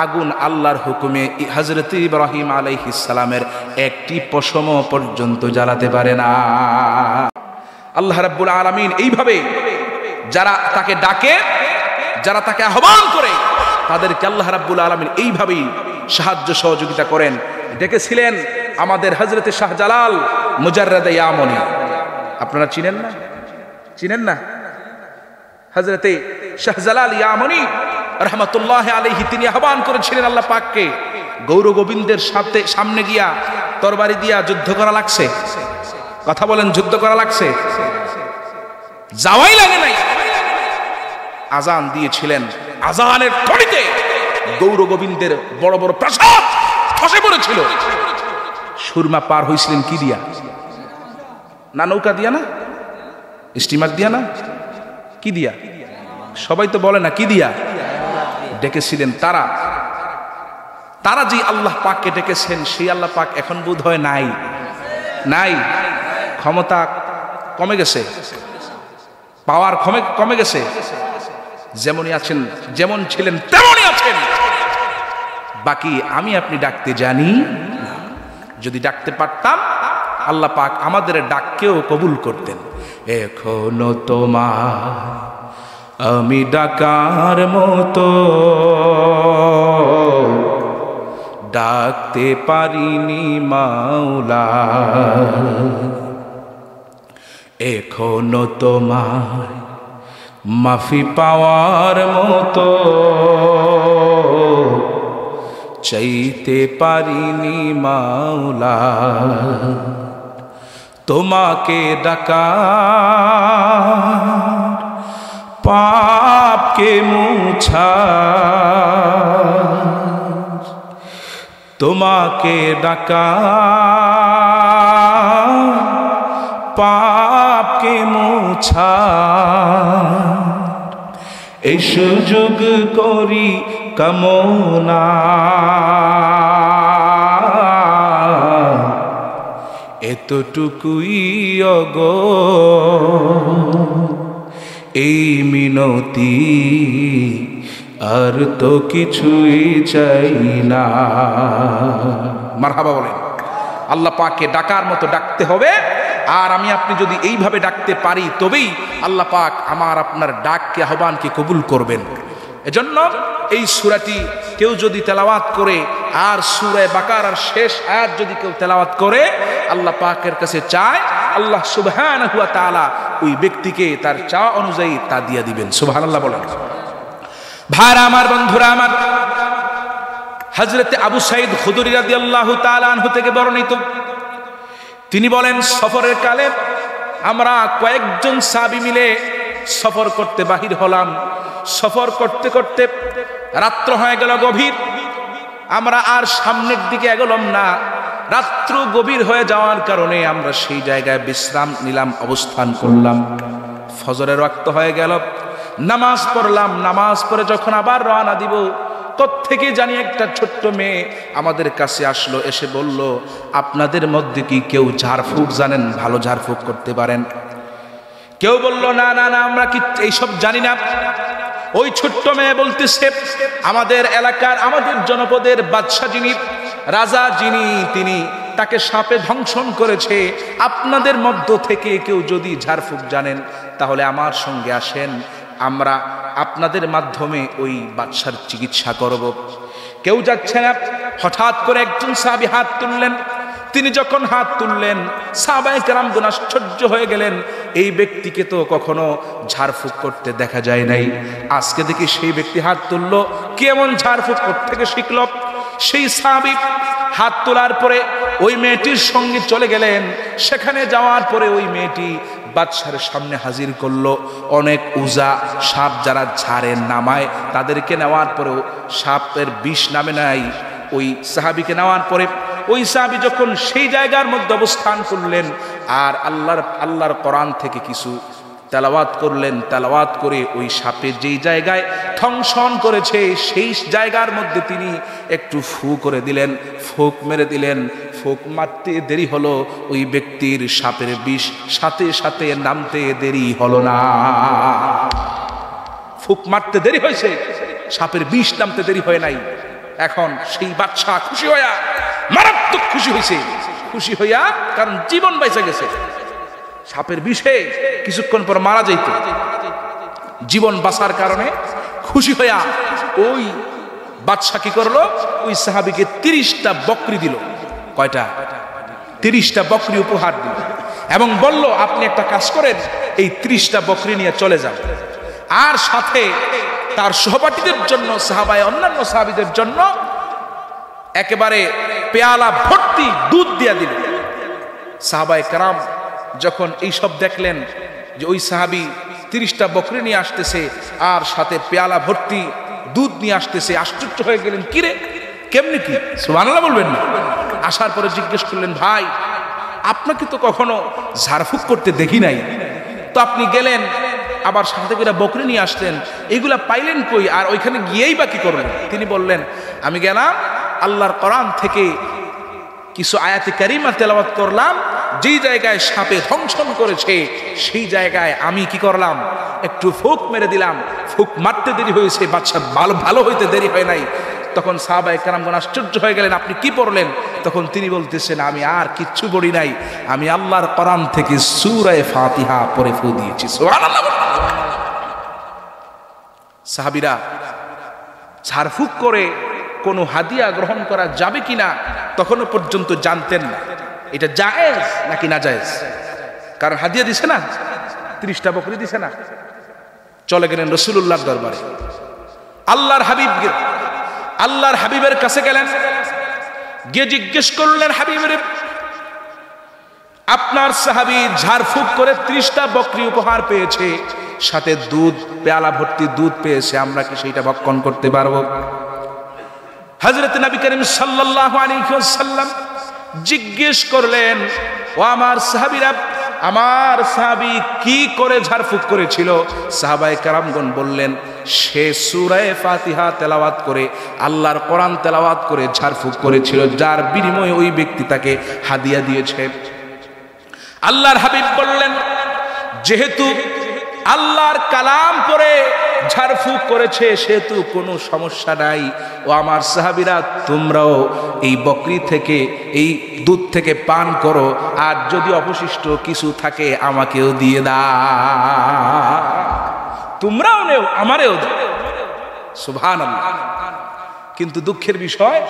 আগুন আল্লাহর হুকুমে হযরত ইব্রাহিম আলাইহিস সালামের একটি পশম পর্যন্ত জ্বালাতে পারে না। আল্লাহ রাব্বুল আলামিন এইভাবে যারা তাকে ডাকে, যারা তাকে আহ্বান করে, তাদেরকে আল্লাহ রাব্বুল আলামিন এইভাবেই সাহায্য সহযোগিতা করেন। ডেকেছিলেন আমাদের হযরতে শাহজালাল মুজাররাদে ইয়ামনি। আপনারা চিনেন না? চিনেন না? হযরতে শাহজালাল ইয়ামনি রাহমাতুল্লাহ আলাইহি তিনি আহ্বান করেছিলেন আল্লাহ পাককে। গৌর গোবিন্দের সামনে গিয়া তরবারি দিয়া যুদ্ধ করা লাগছে? কথা বলেন, যুদ্ধ করা লাগছে? যাওয়াই লাগে নাই। আজান দিয়েছিলেন, আজানের ধ্বনিতে গৌর গোবিন্দের বড় বড় প্রাসাদ খসে পড়েছিল। সুরমা পার হয়েছিলেন কি দিয়া? না নৌকা দিয়া, না স্টিমার দিয়া, না কি দিয়া? সবাই তো বলে না কি দিয়া? ডেকেছিলেন তারা যে আল্লাহ পাককে ডেকেছেন, সেই আল্লাহ পাক এখন বোধ হয় নাই, ক্ষমতা কমে গেছে, পাওয়ার কমে গেছে। যেমনই আছেন, যেমন ছিলেন তেমনই আছেন। বাকি আমি আপনি ডাকতে জানি না। যদি ডাকতে পারতাম আল্লাহ পাক আমাদের ডাককেও কবুল করতেন। এখনো তোমার আমি ডাকার মতো ডাকতে পারিনি মাওলা, এখনো তোমার মাফি পাওয়ার মতো চাইতে পারিনি মাওলা, তোমাকে ডাকা পাপকে মুছা, তোমাকে ডাকা পাপকে মুছা, এই সুযোগ করি কামনা, এতটুকুই ওগো এই মিনতি, আর তো কিছুই চাই না। মারহাবা বলেন। আল্লাহ পাককে ডাকার মতো ডাকতে হবে, আর আমি আপনি যদি এইভাবে ডাকতে পারি তবেই আল্লাহ পাক আমার আপনার ডাককে, আহ্বানকে কবুল করবেন। এজন্য এই সূরাটি কেউ যদি তেলাওয়াত করে, আর সূরা বাকারার শেষ আয়াত যদি কেউ তেলাওয়াত করে, আল্লাহ পাকের কাছে চায়, আল্লাহ সুবহানাহু ওয়া তাআলা ওই ব্যক্তিকে তার চাওয়া অনুযায়ী তা দিয়ে দিবেন। সুবহানাল্লাহ বলেন। ভাইরা আমার, বন্ধুরা আমার, হযরতে আবু সাঈদ খুদরী রাদিয়াল্লাহু তাআলা আনহু থেকে বর্ণিত, তিনি বলেন, সফরের কালে আমরা কয়েকজন সাহাবী মিলে সফর করতে বাহির হলাম। সফর করতে করতে রাত্র হয়ে গেল গভীর। আমরা আর সামনের দিকে এগোলাম না। রাত্র গভীর হয়ে যাওয়ার কারণে আমরা সেই জায়গায় বিশ্রাম নিলাম, অবস্থান করলাম। ফজরের ওয়াক্ত হয়ে গেল, নামাজ পড়লাম। নামাজ পড়ে যখন আবার রওনা দিব, কোত্থেকে জানি একটা ছোট্ট মেয়ে আমাদের কাছে আসলো, এসে বলল, আপনাদের মধ্যে কি কেউ ঝাড়ফুঁক জানেন, ভালো ঝাড়ফুঁক করতে পারেন? কেউ বলল, না না না, আমরা কি এইসব জানি না। ওই ছোট্ট মেয়ে বলতেছে, আমাদের এলাকার, আমাদের জনপদের বাদশা যিনি, রাজা যিনি, তিনি তাকে সাপে ধ্বংসন করেছে। আপনাদের মধ্য থেকে কেউ যদি ঝাড়ফুঁক জানেন তাহলে আমার সঙ্গে আসেন, আমরা আপনাদের মাধ্যমে ওই বাদশার চিকিৎসা করব। কেউ যাচ্ছে না। হঠাৎ করে একজন সাহাবী হাত তুললেন। তিনি যখন হাত তুললেন, সাহাবায়ে কেরামগণ আশ্চর্য হয়ে গেলেন। এই ব্যক্তিকে তো কখনো ঝাড়ফুঁক করতে দেখা যায় নাই, আজকে দেখি সেই ব্যক্তি হাত তুলল। কেমন ঝাড়ফুঁক থেকে শিখল? সেই সাহাবী হাত তোলার পরে ওই মেয়েটির সঙ্গে চলে গেলেন। সেখানে যাওয়ার পরে ওই মেয়েটি বাদশার সামনে হাজির করলো। অনেক উজা সাপ যারা ঝাড়ে নামায়, তাদেরকে নেওয়ার পরেও সাপের বিষ নামে নাই। ওই সাহাবীকে নেওয়ার পরে ওই সাহাবী যখন সেই জায়গার মধ্যে অবস্থান করলেন, আর আল্লাহর কোরআন থেকে কিছু তেলাওয়াত করলেন। তেলাওয়াত করে ওই সাপে যেই জায়গায় ধ্বংসন করেছে সেই জায়গার মধ্যে তিনি একটু ফু করে দিলেন, ফুঁক মেরে দিলেন। ফুঁক মারতে দেরি হলো, ওই ব্যক্তির সাপের বিষ সাথে সাথে নামতে দেরি হলো না। ফুঁক মারতে দেরি হয়েছে, সাপের বিষ নামতে দেরি হয় নাই। এখন সেই বাদশা খুশি হইয়া, মারাত্মক খুশি হয়েছে। খুশি হইয়া, কারণ জীবন বেঁচে গেছে। সাপের বিষে কিছুক্ষণ পর মারা যাইত, জীবন বাঁচার কারণে খুশি হইয়া ওই বাদশা কি করলো, ওই সাহাবীকে 30টা বকরি দিল। কয়টা? 30টা বকরি উপহার দিল, এবং বলল, আপনি একটা কাজ করেন, এই 30টা বকরি নিয়ে চলে যান। আর সাথে তার সহপাঠীদের জন্য, সাহাবায়ে অন্যান্য সাহাবীদের জন্য একেবারে পেয়ালা ভর্তি দুধ দিয়ে দিল। সাহাবায়ে কেরাম যখন এইসব দেখলেন যে ওই সাহাবী 30টা বকরি নিয়ে আসতেছে আর সাথে পেয়ালা ভর্তি দুধ নিয়ে আসতেছে, আশ্চর্য হয়ে গেলেন। কিরে, কেমনি কি? সুবহানাল্লাহ বলবেন না? আসার পরে জিজ্ঞেস করলেন, ভাই আপনাকে তো কখনো ঝাড়ফুঁক করতে দেখি নাই, তো আপনি গেলেন আবার সাথে করে বকরি নিয়ে আসলেন, এগুলা পাইলেন কই, আর ওইখানে গিয়েই বা কি করলেন? তিনি বললেন, আমি গেলাম, আল্লাহর কোরআন থেকে কিছু আয়াতে কারিমা তেলাওয়াত করলাম, যেই জায়গায় সাপে ধ্বংসন করেছে সেই জায়গায় আমি কি করলাম, একটু ফুঁক মেরে দিলাম। ফুঁক মারতে দেরি হয়েছে, বাদশা ভালো হইতে দেরি হয় নাই। তখন সাহাবায়ে কেরামগণ আশ্চর্য হয়ে গেলেন, আপনি কি পড়লেন? তখন তিনি বলতেছেন, আমি আর কিচ্ছু পড়ি নাই, আমি আল্লাহর কোরআন থেকে সূরা ফাতিহা পড়ে ফু দিয়েছি। সুবহানাল্লাহ। সাহাবীরা ঝাড়ফুঁক করে কোনো হাদিয়া গ্রহণ করা যাবে কিনা তখনও পর্যন্ত জানতেন না, এটা জায়েজ নাকি না জায়েজ। কারণ হাদিয়া দিছে না, 30টা বকরি দিছে না। চলে গেলেন রাসূলুল্লাহর দরবারে, আল্লাহর হাবিবকে। আল্লাহর হাবিবের কাছে গেলেন, গিয়ে জিজ্ঞেস করলেন, হাবিবের আপনার সাহাবী ঝাড়ফুঁক করে 30টা বকরি উপহার পেয়েছে, সাথে দুধ, পেয়ালা ভর্তি দুধ পেয়েছে, আমরা কি সেইটা ভক্ষণ করতে পারবো? হযরত নবী করিম সাল্লাল্লাহু আলাইহি ওয়াসাল্লাম জিজ্ঞেস করলেন, ও আমার সাহাবীরা, আমার সাহাবী কি করে ঝাড়ফুঁক করেছিল? সাহাবায়ে কেরামগণ বললেন, সে সূরা ফাতিহা তেলাওয়াত করে, আল্লাহর কোরআন তেলাওয়াত করে ঝাড়ফুঁক করেছিল, যার বিনিময়ে ওই ব্যক্তি তাকে হাদিয়া দিয়েছে। আল্লাহর হাবিব বললেন, যেহেতু আল্লাহর কালাম পড়ে ঝাড়ফুঁক করেছে সেহেতু কোনো সমস্যা নাই। ও আমার সাহাবীরা, তোমরাও এই বকরি থেকে, এই দুধ থেকে পান করো, আর যদি অবশিষ্ট কিছু থাকে আমাকেও দিয়ে দাও, তোমরাও নেও, আমারেও দাও। সুবহানাল্লাহ। কিন্তু দুঃখের বিষয়,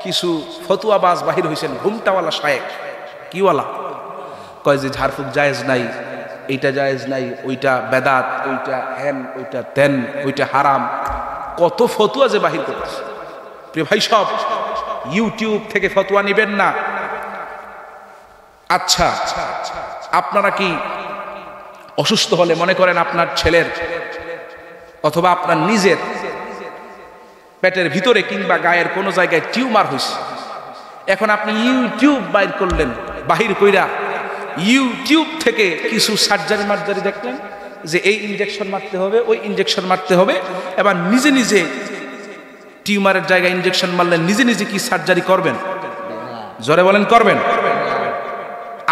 কিছু ফতুয়াবাজ বাহির হয়েছেন, ঘুমটাওয়ালা শায়েখ। কিওয়ালা? কয় যে ঝাড়ফুঁক জায়েজ নাই, এইটা জায়েজ নাই, ওইটা বেদাত, ওইটা হেন, ওইটা তেন, ওইটা হারাম। কত ফতুয়া যে বাহির করছে। প্রিয় ভাই সব, ইউটিউব থেকে ফতুয়া নেবেন না। আচ্ছা, আপনারা কি অসুস্থ হলে, মনে করেন আপনার ছেলের অথবা আপনার নিজের পেটের ভিতরে কিংবা গায়ের কোনো জায়গায় টিউমার হয়েছে, এখন আপনি ইউটিউব বাইর করলেন, বাহির কইরা ইউটিউব থেকে কিছু সার্জারি মার্জারি দেখলেন যে এই ইনজেকশন মারতে হবে, ওই ইনজেকশন মারতে হবে, এবার নিজে নিজে টিউমারের জায়গায় ইনজেকশন মারলেন, নিজে নিজে কি সার্জারি করবেন? জোরে বলেন, করবেন?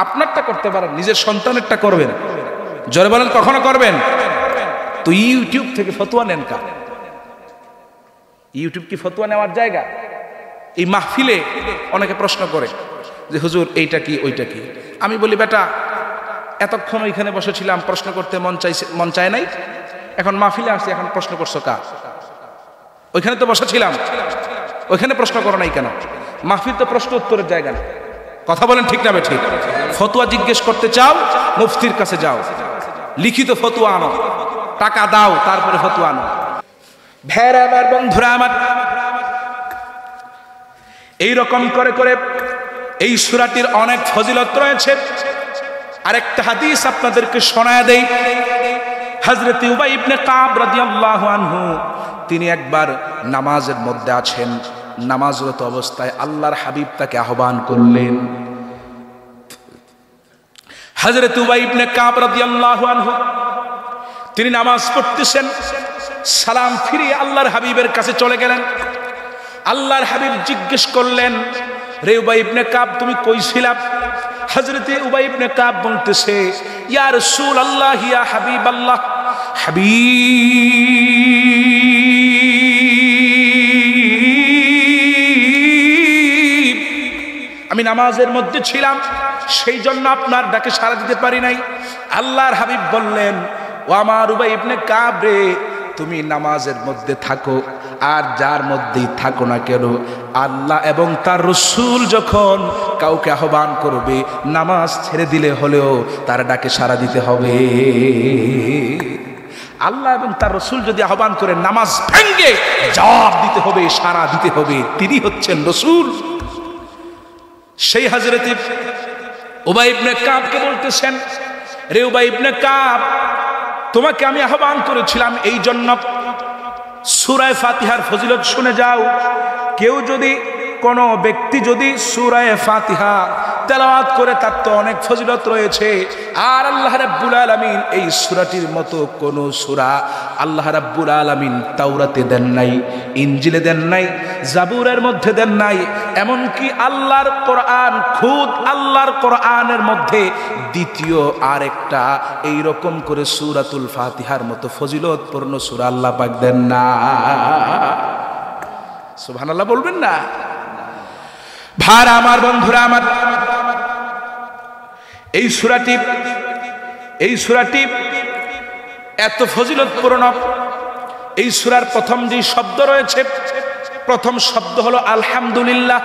আপনারটা করতে পারেন, নিজের সন্তানেরটা করবেন? জোরে বলেন, কখনো করবেন? তো ইউটিউব থেকে ফতোয়া নেন কা? ইউটিউব কি ফতোয়া নেওয়ার জায়গা? এই মাহফিলে অনেকে প্রশ্ন করে যে হুজুর এইটা কি, ওইটা কি। আমি বলি, বেটা, এতক্ষণ ওইখানে বসেছিলাম, প্রশ্ন করতে মন চায় নাই, এখন মাহফিলে আসছি, এখন প্রশ্ন করছো কা? ওইখানে তো বসেছিলাম, ওইখানে প্রশ্ন করো নাই কেন? মাহফিল তো প্রশ্ন উত্তরের জায়গা না। কথা বলেন ঠিক না ঠিক? ফতোয়া জিজ্ঞেস করতে চাও, মুফতির কাছে যাও, লিখিত ফতোয়া আনো, টাকা দাও, তারপরে ফতোয়া আনো। ভাইরা আমার, বন্ধুরা আমার, এইরকম করে করে এই সূরাটির অনেক ফজিলত রয়েছে। আরেকটা হাদিস আপনাদেরকে শোনায় দেই। হযরত উবাই ইবনে কাব রাদিয়াল্লাহু আনহু, তিনি একবার নামাজের মধ্যে আছেন, নামাজরত অবস্থায় আল্লাহর হাবিব তাকে আহ্বান করলেন। হযরত উবাই ইবনে কাব রাদিয়াল্লাহু আনহু, তিনি নামাজ পড়তেছেন, সালাম ফিরিয়ে আল্লাহর হাবিবের কাছে চলে গেলেন। আল্লাহর হাবিব জিজ্ঞেস করলেন, রে উবাই ইবনে কাব, তুমি কই ছিলা? হযরত উবাই ইবনে কাব বলতেছে, ইয়া রাসূলুল্লাহ, ইয়া হাবিবাল্লাহ, হাবিব, আমি নামাজের মধ্যে ছিলাম, সেই জন্য আপনার ডাকে সাড়া দিতে পারি নাই। আল্লাহর হাবিব বললেন, ও আমার উবাই ইবনে কাব রে, তুমি নামাজের মধ্যে থাকো, আর যার মধ্যেই থাকো না কেন, আল্লাহ এবং তার রাসূল যখন কাউকে আহ্বান করবে, নামাজ ছেড়ে দিলে হলেও তার ডাকে সাড়া দিতে হবে। আল্লাহ এবং তার রাসূল যদি আহ্বান করে, নামাজ ভেঙ্গে জবাব দিতে হবে, সাড়া দিতে হবে, তিনি হচ্ছেন রাসূল। সেই হযরত উবাই ইবনে কাবকে বলতেছেন, রে উবাই ইবনে কাব, তোমাকে আমি আহ্বান করেছিলাম এই জন্য, সূরা ফাতিহার ফজিলত শুনে যাও। কেউ যদি, কোনো ব্যক্তি যদি সূরা ফাতিহা তেলাওয়াত করে, তার তো অনেক ফজিলত রয়েছে। আর আল্লাহ রাব্বুল আলামিন এই সূরাটির মতো কোন সূরা আল্লাহ রাব্বুল আলামিন তাওরাতে দেন নাই, ইনজিলে দেন নাই, জাবুরের মধ্যে দেন নাই। এমনকি আল্লাহর কোরআন, খুদ আল্লাহর কোরআনের মধ্যে দ্বিতীয় আরেকটা এইরকম করে সূরাতুল ফাতিহার মতো ফজিলতপূর্ণ সূরা আল্লাহ পাক দেন না। সুবহানাল্লাহ বলবেন না? ভাই আমার, বন্ধুরা আমার, এই সূরাটি এত ফজিলতপূর্ণ। এই সূরার প্রথম যে শব্দ রয়েছে, প্রথম শব্দ হলো আলহামদুলিল্লাহ।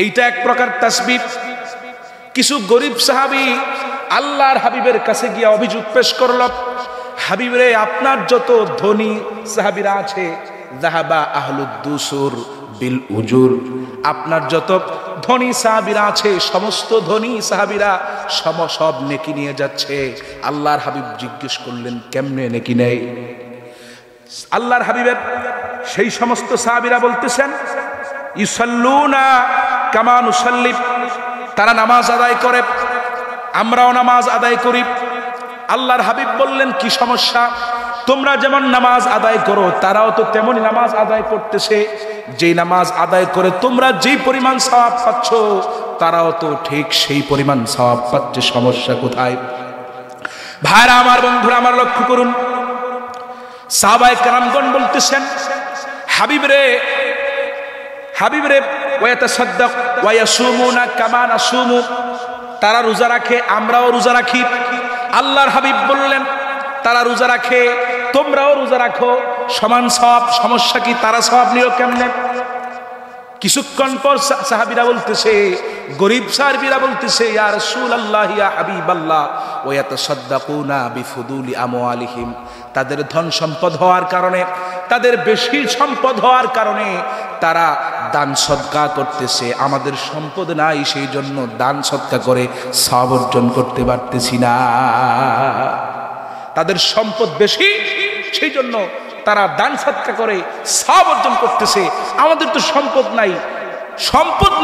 এইটা এক প্রকার তাসবিহ। কিছু গরিব সাহাবী আল্লাহর হাবিবের কাছে গিয়ে অভিযোগ পেশ করল, হাবিব রে, আপনার যত ধনী সাহাবীরা আছে যাহাবা আহলুদ দুসুর বিল উজুর, আপনার যত ধনী সাহাবীরা আছে সমস্ত ধনী সাহাবীরা সব নেকি নিয়ে যাচ্ছে। আল্লাহর হাবিব জিজ্ঞেস করলেন কেমনে নেকি নেয়? আল্লাহর হাবিবের সেই সমস্ত সাহাবীরা বলতেছেন ইউসাল্লুনা কামা নুসাল্লি, তারা নামাজ আদায় করে, আমরাও নামাজ আদায় করি। আল্লাহর হাবিব বললেন কি সমস্যা? তোমরা যেমন নামাজ আদায় করো তারাও তো তেমনই নামাজ আদায় করতেছে, যেই নামাজ আদায় করে তোমরা যেই পরিমাণ সওয়াব পাচ্ছ তারাও তো ঠিক সেই পরিমাণ সওয়াব পাচ্ছে, সমস্যা কোথায়? ভাইরা আমার, বন্ধুরা আমার, লক্ষ্য করুন সাহাবায়ে কেরামগণ বলতেছেন হাবিব রে ওয়াতাসাদ্দাক ওয়া ইয়াসুমুনা কামা নাসুমু, তারা রোজা রাখে আমরাও রোজা রাখি। আল্লাহর হাবিব বললেন তারা রোজা রাখে তোমরাও রোজা রাখো, সমান সওয়াব, সমস্যা কি? তারা সওয়াব নিও কেমনে? কিছুক্ষণ পর সাহাবীরা বলতেছে, গরীব সাহাবীরা বলতেছে ইয়া রাসূলুল্লাহ ইয়া হাবিবাল্লাহ ওয়া ইয়াতাসাদ্দাকুনা বিফুদুলি আমওয়ালিহিম, তাদের ধন সম্পদ হওয়ার কারণে, তাদের বেশি সম্পদ হওয়ার কারণে তারা দান সদকা করতেছে, আমাদের সম্পদ নাই সেই জন্য দান সদকা করে সওয়াব অর্জন করতে পারতেছি না। তাদের সম্পদ বেশি সেই জন্য তারা দান সদকা করে সওয়াব অর্জন করতেছে, আমাদের তো সম্পদ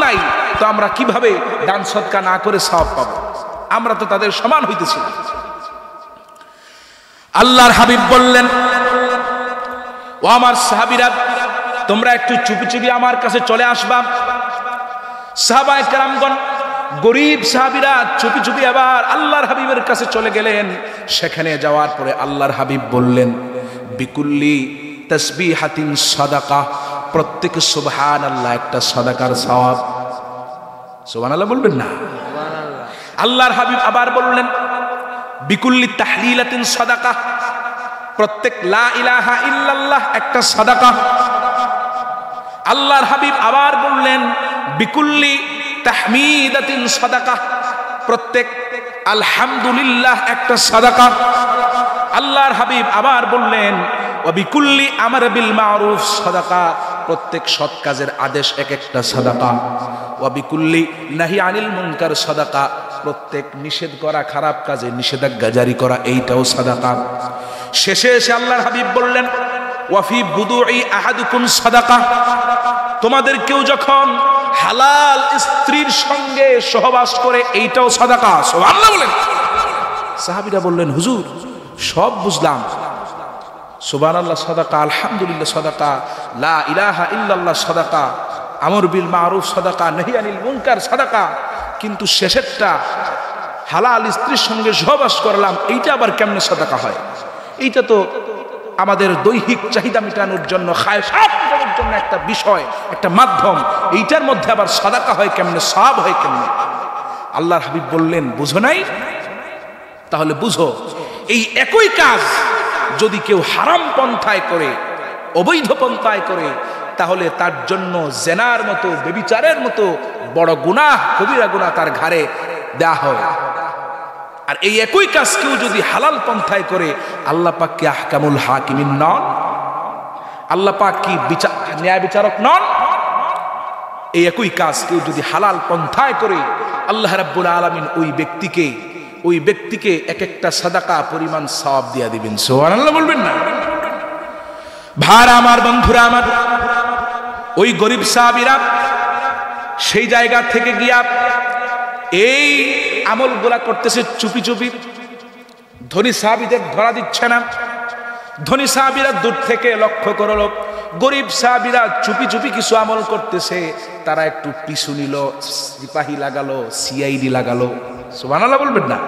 নাই, তো আমরা কিভাবে দান সদকা না করে সওয়াব পাবো? আমরা তো তাদের সমান হইতেছি না। আল্লাহর হাবিব বললেন ও আমার সাহাবীরা তোমরা একটু চুপি চুপি আমার কাছে চলে আসবা। সাহাবায়ে কেরামগণ গরীব সাহাবীরা চুপি চুপি আবার আল্লাহর হাবিবের কাছে চলে গেলেন। সেখানে যাওয়ার পরে আল্লাহর হাবিব বললেন বিকুল্লি তাসবিহাতিন সাদাকা, প্রত্যেক সুবহানাল্লাহ একটা সাদাকার সওয়াব। সুবহানাল্লাহ বলবেন না? আল্লাহর হাবিব আবার বললেন বিকুল্লি তাহলিলাতিন সাদাকা, প্রত্যেক লা ইলাহা ইল্লাল্লাহ একটা সাদাকা। আল্লাহর হাবিব আবার বললেন বিকুল্লি তাহমিদাতিন সাদাকা, প্রত্যেক আলহামদুলিল্লাহ একটা সাদাকা। আল্লাহর হাবিব আবার বললেন ওয়া বিকুল্লি আমর বিল মারুফ সাদাকা, প্রত্যেক সৎ কাজের আদেশ এক একটা সাদাকা। ওয়া বিকুল্লি নাহি আনিল মুনকার সাদাকা, প্রত্যেক নিষেধ করা খারাপ কাজে নিষেধাজ্ঞা জারি করা এইটাও সাদাকা। শেষে এসে আল্লাহর হাবিব বললেন ওয়া ফি বুদুই আহাদুকুম সাদাকা, তোমাদের কেউ যখন হালাল স্ত্রীর সঙ্গে সহবাস করে এইটাও সাদাকা। সুবহানাল্লাহ বলেন। সাহাবীরা বললেন হুজুর সব বুঝলাম, সুবহানাল্লাহ সাদাকা, আলহামদুলিল্লাহ সাদাকা, লা ইলাহা ইল্লাল্লাহ সাদাকা, আমর বিল মারুফ সাদাকা, নাহি আনিল মুনকার সাদাকা, কিন্তু শেষেরটা হালাল স্ত্রীর সঙ্গে সহবাস করলাম এইটা আবার কেমনে সাদাকা হয়? এইটা তো আমাদের দৈহিক চাহিদা মেটানোর জন্য, খায়সাত মেটানোর জন্য একটা বিষয়, একটা মাধ্যম, এইটার মধ্যে আবার সাদাকা হয় কেমনে, সওয়াব হয় কেমনে? আল্লাহর হাবিব বললেন বুঝো নাই? তাহলে বুঝো, এই একই কাজ যদি কেউ হারাম পন্থায় করে, অবৈধ পন্থায় করে, তাহলে তার জন্য জেনার মতো, ব্যভিচারের মতো বড় গুনাহ, কবিরা গুনাহ তার ঘাড়ে দেয়া হয়। আর এই একই কাজ কেউ যদি হালাল পন্থায় করে, আল্লাহ পাক কি আহকামুল হাকিমিন নন? আল্লাহ পাক কি ন্যায় বিচারক নন? এই একই কাজ কেউ যদি হালাল পন্থায় করে, আল্লাহ রাব্বুল আলামিন ওই ব্যক্তিকে এক একটা সাদাকা পরিমাণ সওয়াব দিয়া দিবেন। সুবহানাল্লাহ বলবেন না? ভাইরা আমার, বন্ধুরা আমার, ওই গরিব সাহাবীরা সেই জায়গা থেকে গিয়া এই আমলগুলা করতেছে চুপি চুপি, ধনী সাহাবীদের ধরা দিচ্ছে না। ধনী সাহাবীরা দূর থেকে লক্ষ্য করলো, গরিব সাহাবীরা চুপি চুপি কিছু আমল করতেছে। তারা একটু পিছু নিল, সিপাহী লাগালো, সিআইডি লাগালো। সুবহানাল্লাহ বলবেন না?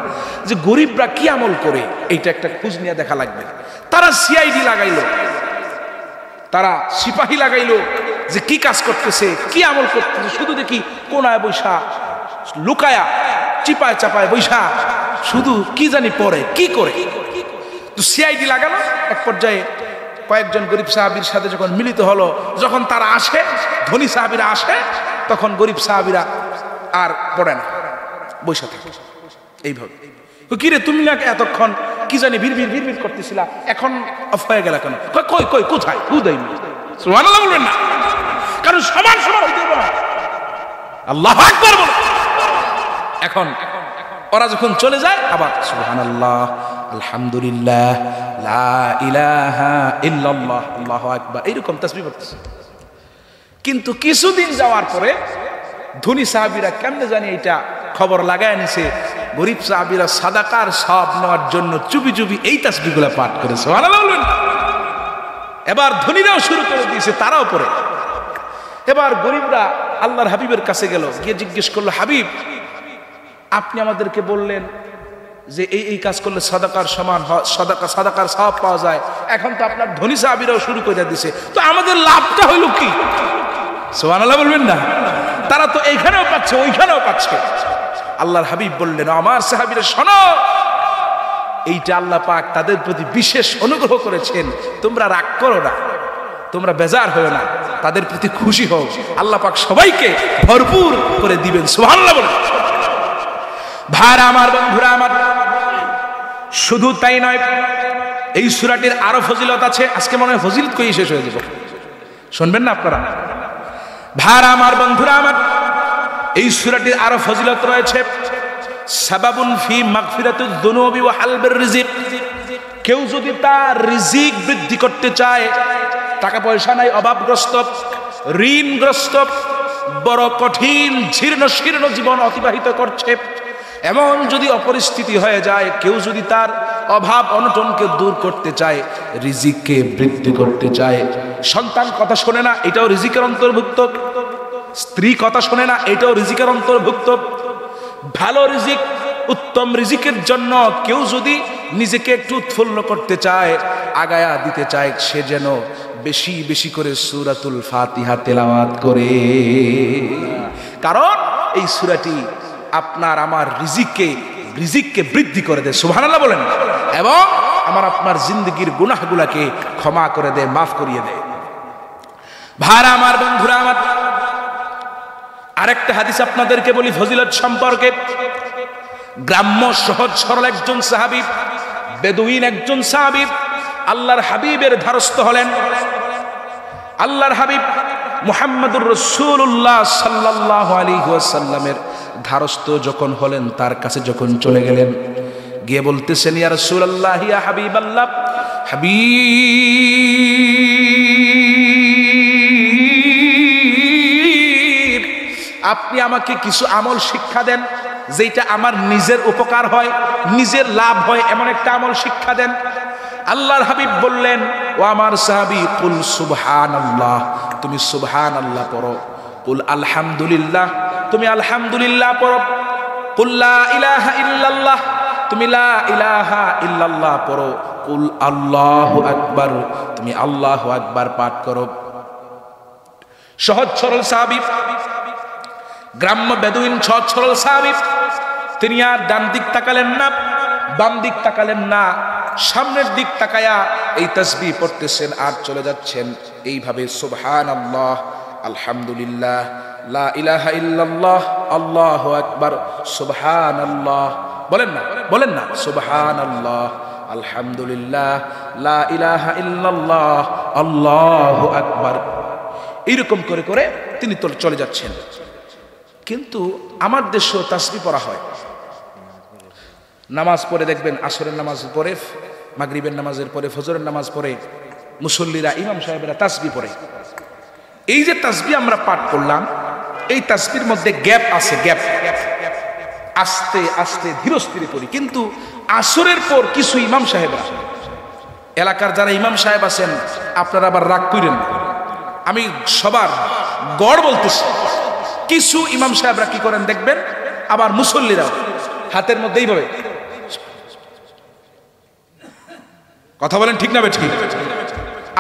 যে গরিবরা কি আমল করে এইটা একটা খোঁজ নিয়ে দেখা লাগবে। তারা সিআইডি লাগাইলো, তারা সিপাহী লাগাইলো যে কি কাজ করতেছে, কি আমল করতেছে। শুধু দেখি কোনায় বৈশা, লুকায়া চিপায় চাপায় বৈশা, শুধু কি জানি পড়ে, কি করে। তো সিআইডি লাগানো। এক পর্যায়ে কয়েকজন গরিব সাহাবীর সাথে যখন মিলিত হলো, যখন তারা আসে, ধনী সাহাবীরা আসে, তখন গরিব সাহাবীরা আর পড়ে না, বৈশা থাকে এইভাবে। কিরে তুমি না এতক্ষণ কি জানি ভিড় করতেছিলা, এখন অফ হয়ে গেল কেন? কই কোথায়? হু দেয়নি। সুবহানাল্লাহ বলবেন না, কারণ সমান সমান হইতে হবে না। আল্লাহু আকবার বল। এখন ওরা যখন চলে যায় আবার সুবহানাল্লাহ, আলহামদুলিল্লাহ, লা ইলাহা ইল্লাল্লাহ, আল্লাহু আকবার, এইরকম তাসবিহ পড়তেছে। কিন্তু কিছুদিন যাওয়ার পরে ধনী সাহাবীরা কেমনে জানি এটা খবর লাগায় নিছে, গরিব সাহাবীরা সাদাকার সওয়াব নেওয়ার জন্য চুপি চুপি এই তাসবিহগুলো পাঠ করে। সুবহানাল্লাহ বলবেন। এবার ধনীরাও শুরু করে দিয়েছে, তারাও পড়ে। এবার গরিবরা আল্লাহর হাবিবের কাছে গেল, গিয়ে জিজ্ঞেস করলো, হাবিব আপনি আমাদেরকে বললেন যে এই কাজ করলে সাদাকার সমান সাদাকার সওয়াব পাওয়া যায়, এখন তো আপনার ধনী সাহাবীরাও শুরু করে দিয়েছে, তো আমাদের লাভটা হইল কি? সুবহানাল্লাহ বলবেন না। তারা তো এইখানেও পাচ্ছে ওইখানেও পাচ্ছে। আল্লাহর হাবিব বললেন, আমার সাহাবীরা শোনো, এইটা আল্লাহ পাক তাদের প্রতি বিশেষ অনুগ্রহ করেছেন, তোমরা রাগ করো না, তোমরা বেজার হও না, তাদের প্রতি খুশি হও, আল্লাহ পাক সবাইকে ভরপুর করে দিবেন। সুবহানাল্লাহ বলেন। ভাইরা আমার, বন্ধুরা আমার, শুধু তাই নয়, এই সূরাটির আরো ফজিলত আছে। আজকে মনে হয় ফজিলত কই শেষ হয়ে যাবে, শুনবেন না আপনারা? ভাইরা আমার, বন্ধুরা আমার, এই সূরাটির আরো ফজিলত রয়েছে। সাবাবুন ফি মাগফিরাতুয যুনুবি ওয়া হালবির রিজিক। কেউ যদি তার রিজিক বৃদ্ধি করতে চায়, টাকা পয়সা নাই, অভাবগ্রস্ত, ঋণগ্রস্ত, বড় কঠিন জীর্ণ শীর্ণ জীবন অতিবাহিত করছে, এমন যদি অপরিস্থিতি হয়ে যায়, কেউ যদি তার অভাব অনটনকে দূর করতে চায়, রিজিককে বৃদ্ধি করতে চায়, সন্তান কথা শোনে না, এটাও রিজিকের অন্তর্ভুক্ত, স্ত্রী কথা শোনে না, এটাও রিজিকের অন্তর্ভুক্ত, ভালো রিজিক, উত্তম রিজিকের জন্য কেউ যদি নিজেকে একটু উৎফুল্ল করতে চায়, আগায়া দিতে চায়, সে যেন বেশি বেশি করে সূরাতুল ফাতিহা তেলাওয়াত করে। কারণ এই সূরাটি আপনার আমার রিজিককে বৃদ্ধি করে দেয়। সুবহানাল্লাহ বলেন। এবং আমার আপনার জিন্দেগির গুনাহগুলোকে ক্ষমা করে দেয়, মাফ করিয়ে দেয়। ভাইরা আমার, বন্ধুরা আমার, আরেকটা হাদিস আপনাদেরকে বলি ফজিলত সম্পর্কে। গ্রাম্য সহজ সরল একজন সাহাবী, বেদুইন একজন সাহাবী আল্লাহর হাবিবের ধারস্থ হলেন। আল্লাহর হাবিব মুহাম্মদুর রাসূলুল্লাহ সাল্লাল্লাহু আলাইহি ওয়াসাল্লামের ধারস্থ যখন হলেন, তার কাছে যখন চলে গেলেন, গিয়ে বলতেছেন, ইয়া রাসূলুল্লাহ, ইয়া হাবিবাল্লাহ, হাবিব, আপনি আমাকে কিছু আমল শিক্ষা দেন, যেটা আমার নিজের উপকার হয়, নিজের লাভ হয়, এমন একটা আমল শিক্ষা দেন। আল্লাহর হাবিব বললেন, ও আমার সাহাবী, কুল সুবহানাল্লাহ, তুমি সুবহানাল্লাহ পড়ো। কুল আলহামদুলিল্লাহ, তুমি আলহামদুলিল্লাহ পড়ো। কুল লা ইলাহা ইল্লাল্লাহ, তুমি লা ইলাহা ইল্লাল্লাহ পড়ো। কুল আল্লাহু আকবার, তুমি আল্লাহু আকবার পাঠ করো। সহজ সরল সাহাবী, গ্রাম্য বেদুইন সহজ সরল সাহাবী, তিনি আর ডান দিক তাকালেন না, বাম দিক তাকালেন না, সামনের দিক তাকায়া এই তাসবিহ পড়তেছেন আর চলে যাচ্ছেন এইভাবে, সুবহানাল্লাহ, আলহামদুলিল্লাহ, লা ইলাহা ইল্লাল্লাহ, আল্লাহু আকবার, সুবহানাল্লাহ, বলেন না সুবহানাল্লাহ, আলহামদুলিল্লাহ, লা ইলাহা ইল্লাল্লাহ, আল্লাহু আকবার, এইরকম করে করে তিনি চলে যাচ্ছেন। কিন্তু আমার দেশেও তাসবিহ পড়া হয়। নামাজ পড়ে দেখবেন, আসরের নামাজ পড়ে, মাগরিবের নামাজের পরে, ফজরের নামাজ পড়ে, মুসল্লিরা, ইমাম সাহেবেরা তাসবিহ পড়ে। এই যে তাসবিহ আমরা পাঠ করলাম, এই তাসবিহর মধ্যে গ্যাপ আছে, গ্যাপ, আস্তে আস্তে ধীরে স্থিরে পড়ি। কিন্তু আসরের পর কিছু ইমাম সাহেবরা, এলাকার যারা ইমাম সাহেব আছেন, আপনারা আবার রাগ করেন না, আমি সবার গড় বলতেছি, কিছু ইমাম সাহেবরা কি করেন দেখবেন, আবার মুসল্লিরাও হাতের মধ্যে এইভাবে কথা বলেন, ঠিক না বে ঠিক?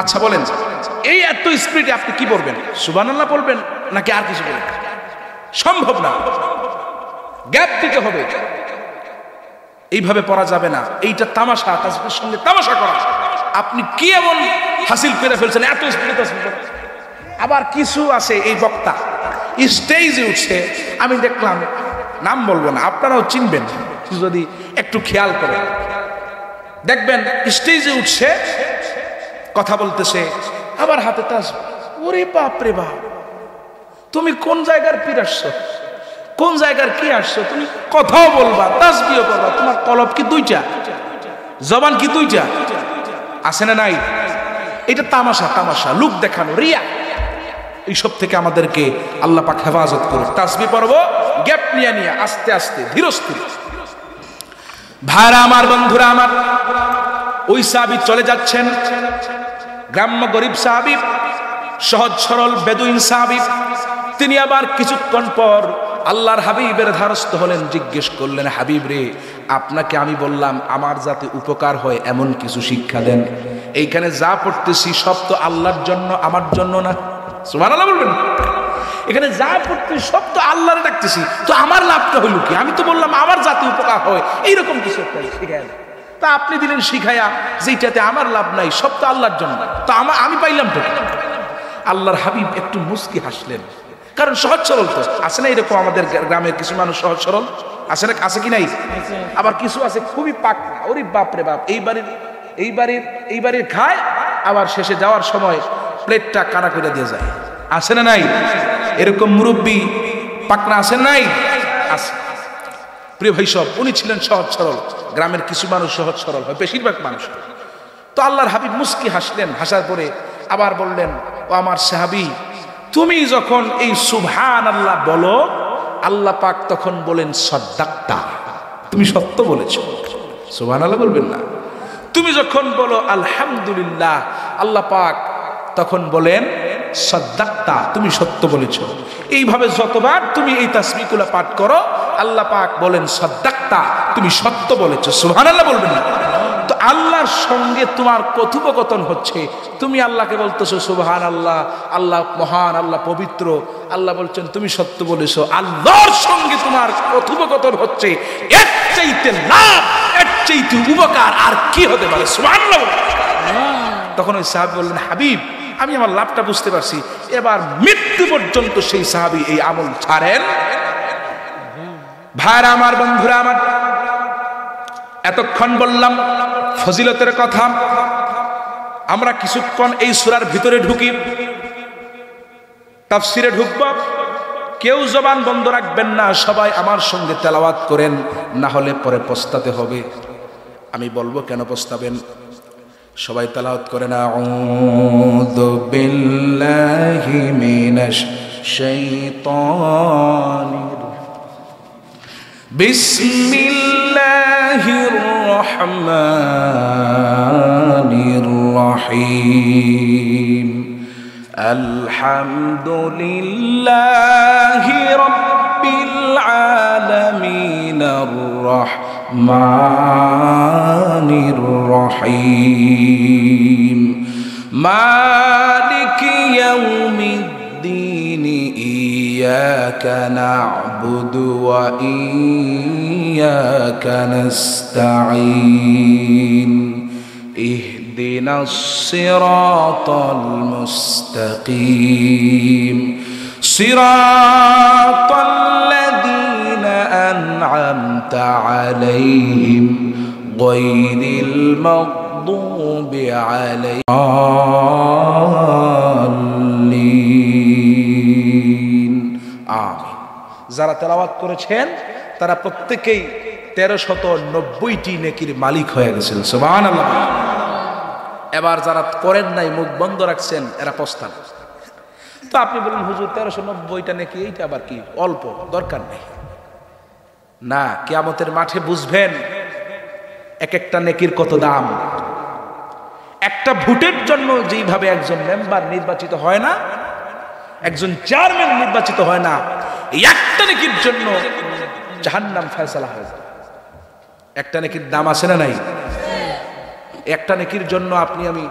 আচ্ছা বলেন, এই এত স্পিডে আপনি কি বলবেন? সুবহানাল্লাহ বলবেন নাকি আর কিছু বলবেন? সম্ভব না, গ্যাপ দিতে হবে, এইভাবে পড়া যাবে না। এইটা তামাশা, তাসবিহের সঙ্গে তামাশা করা। আপনি কি এমন হাসিল করে ফেলছেন এত স্পিডে তাসবিহ পড়া? আবার কিছু আছে, এই বক্তা স্টেজে উঠছে, আমি দেখলাম, নাম বলবো না, আপনারাও চিনবেন যদি একটু খেয়াল করেন, দেখবেন স্টেজে উঠছে, কথা বলতেছে, আবার হাতে তাসবিহ। ওরে বাপ রে বাপ, তুমি কোন জায়গার পীর আসছো, কোন জায়গার কি আসছো? তুমি কথাও বলবা, তাসবিহ করবা, তোমার কলব কি দুইটা, জবান কি দুইটা? আছে না নাই? এটা তামাশা, তামাশা, লোক দেখানো, রিয়া। এইসব থেকে আমাদেরকে আল্লাহ পাক হেফাজত করুন। তাসবিহ পড়বো গ্যাপ নিয়ে নিয়ে, আস্তে আস্তে, ধীরস্থির। ভাইরা আমার, বন্ধুরা আমার, ওই সাহাবী চলে যাচ্ছেন, গ্রাম্য গরিব সাহাবী, সহজ সরল বেদুইন সাহাবী। তিনি আবার কিছুক্ষণ পর আল্লাহর হাবিবের ধারস্থ হলেন, জিজ্ঞেস করলেন, হাবিব রে, আপনাকে আমি বললাম আমার যাতে উপকার হয় এমন কিছু শিক্ষা দেন। এইখানে যা পড়তেছি সব তো আল্লাহর জন্য, আমার জন্য না। সুবহানাল্লাহ বলবেন। এখানে যা পড়তেছি সব তো আল্লাহরে ডাকতেছি, তো আমার লাভটা হইল কি? আমি তো বললাম আমার যাতে উপকার হয় এইরকম কিছু একটা শিখায়, তা আপনি দিলেন শিখাইয়া যেটাতে আমার লাভ নাই, সব তো আল্লাহর জন্য, তো আমি পাইলাম তো। আল্লাহর হাবিব একটু মুস্কি হাসলেন, কারণ সহজ সরল তো আছে না, এরকম আমাদের গ্রামের কিছু মানুষ সহজ সরল আছে না, আছে কি নাই? আবার কিছু আছে খুবই পাকনা, ওরে বাপ রে বাপ, এই বাড়ির খায়, আবার শেষে যাওয়ার সময় প্লেটটা কানা করে দিয়ে যায়, আছে না নাই? এরকম মুরব্বী পাকনা আছে নাই? আছে। প্রিয় ভাই সব, উনি ছিলেন সহজ সরল, গ্রামের কিছু মানুষ সহজ সরল হয়, বেশিরভাগ মানুষ। তো আল্লাহর হাবিব মুস্কি হাসলেন, হাসার পরে আবার বললেন, ও আমার সাহাবী, তুমি যখন এই সুবহানাল্লাহ বলো, আল্লাহ পাক তখন বলেন সাদাক্তা, তুমি সত্য বলেছো। সুবহানাল্লাহ বলবেন না? তুমি যখন বলো আলহামদুলিল্লাহ, আল্লাহ পাক তখন বলেন সাদাক্তা, তুমি সত্য বলেছো। এইভাবে যতবার তুমি এই তাসবিহগুলো পাঠ করো, আল্লাহ পাক বলেন সাদাক্তা, তুমি সত্য বলেছো। সুবহানাল্লাহ বলবেন না? তো আল্লাহর সঙ্গে তোমার কথোপকথন হচ্ছে, তুমি আল্লাহকে বলতেছো সুবহানাল্লাহ, আল্লাহ মহান, আল্লাহ পবিত্র, আল্লাহ বলছেন তুমি সত্য বলেছো। আল্লাহর সঙ্গে তোমার কথোপকথন হচ্ছে, এর চাইতে লাভ, এর চাইতে উপকার আর কি হতে পারে? সুবহানাল্লাহ। তখন ওই সাহাবী বললেন, হাবিব, আমি আমার লাভটা বুঝতে পারছি। এবার মৃত্যু পর্যন্ত সেই সাহাবী এই আমল ছাড়েন। ভাইরা আমার, বন্ধুরা আমার, এতক্ষণ বললাম ফজিলতের কথা। আমরা কিছুক্ষণ এই সূরার ভিতরে ঢুকি, তাফসিরে ঢুকব। কেউ জবান বন্ধ রাখবেন না, সবাই আমার সঙ্গে তেলাওয়াত করেন, না হলে পরে পস্তাতে হবে। আমি বলবো কেন পস্তাবেন, সবাই তেলাওয়াত করেন। আউযু বিল্লাহি মিনাশ শাইতানির বিসমিল্লাহির রহমানির রহিম। আলহামদুলিল্লাহি রাব্বিল আলামিন আর রহমানির রহিম। মালিকি ইয়াউমিদ্দিন। ইয়্যাকা না'বুদু ওয়া ইয়্যাকা নাস্তাঈন। ইহদিনাস সিরাতাল মুস্তাকিম। সিরাতাল লাযীনা আন'আমতা আলাইহিম গায়রিল মাগদুবি আলাইহিম। আমিন। যারা তেলাওয়াত করেছেন তারা প্রত্যেকেই 1390টি নেকির মালিক হয়ে গেছেন। সুবহানাল্লাহ। এবার যারা করেন নাই, মুখ বন্ধ রাখছেন, এরা পস্তান। তো আপনি বলেন, হুজুর 1390টা নেকি, এইটা আবার কি অল্প, দরকার নেই। না, কিয়ামতের মাঠে বুঝবেন এক একটা নেকির কত দাম। একটা ভোটের জন্য যেইভাবে একজন মেম্বার নির্বাচিত হয় না, একজন চেয়ারম্যান নির্বাচিত হয় না, এই একটা নেকির জন্য জাহান্নাম ফয়সালা হয়। একটা নেকির দাম আছে না নাই? একটা নেকির জন্য আপনি আমি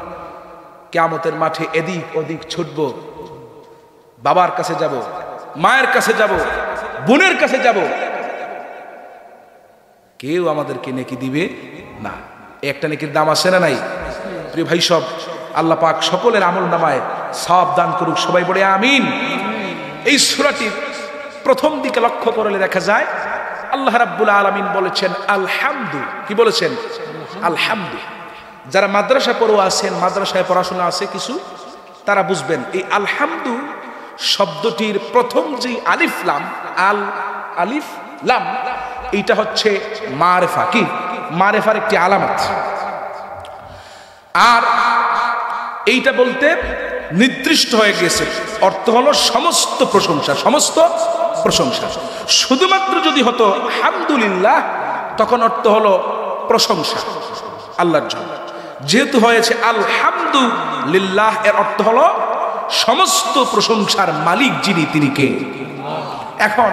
কিয়ামতের মাঠে এদিক ওদিক ছুটব, বাবার কাছে যাব, মায়ের কাছে যাব, বোনের কাছে যাব, কেউ আমাদেরকে নেকি দিবে না। একটা নেকির দাম আছে না নাই? প্রিয় ভাই সব, আল্লাহ পাক সকলের আমল নামায় সওয়াব দান করুক, সবাই বলে আমিন। এই সূরাটির প্রথম দিকে লক্ষ্য করলে দেখা যায় আল্লাহ রাব্বুল আলামিন বলেছেন আলহামদু। কি বলেছেন? আলহামদু। যারা মাদ্রাসা পড়ুয়া আছেন, মাদ্রাসায় পড়াশোনা আছে কিছু, তারা বুঝবেন এই আলহামদু শব্দটির প্রথম যে আলিফ লাম, আলিফ লাম, এইটা হচ্ছে মারেফা। কি? মারেফার একটি আলামত। আর এইটা বলতে নির্দিষ্ট হয়ে গেছে, অর্থ হলো সমস্ত প্রশংসা, সমস্ত প্রশংসা। শুধুমাত্র যদি হতো হামদুলিল্লাহ, তখন অর্থ হলো প্রশংসা আল্লাহর জন্য। যেহেতু হয়েছে আলহামদুলিল্লাহ, এর অর্থ হলো সমস্ত প্রশংসার মালিক যিনি, তিনি কে? এখন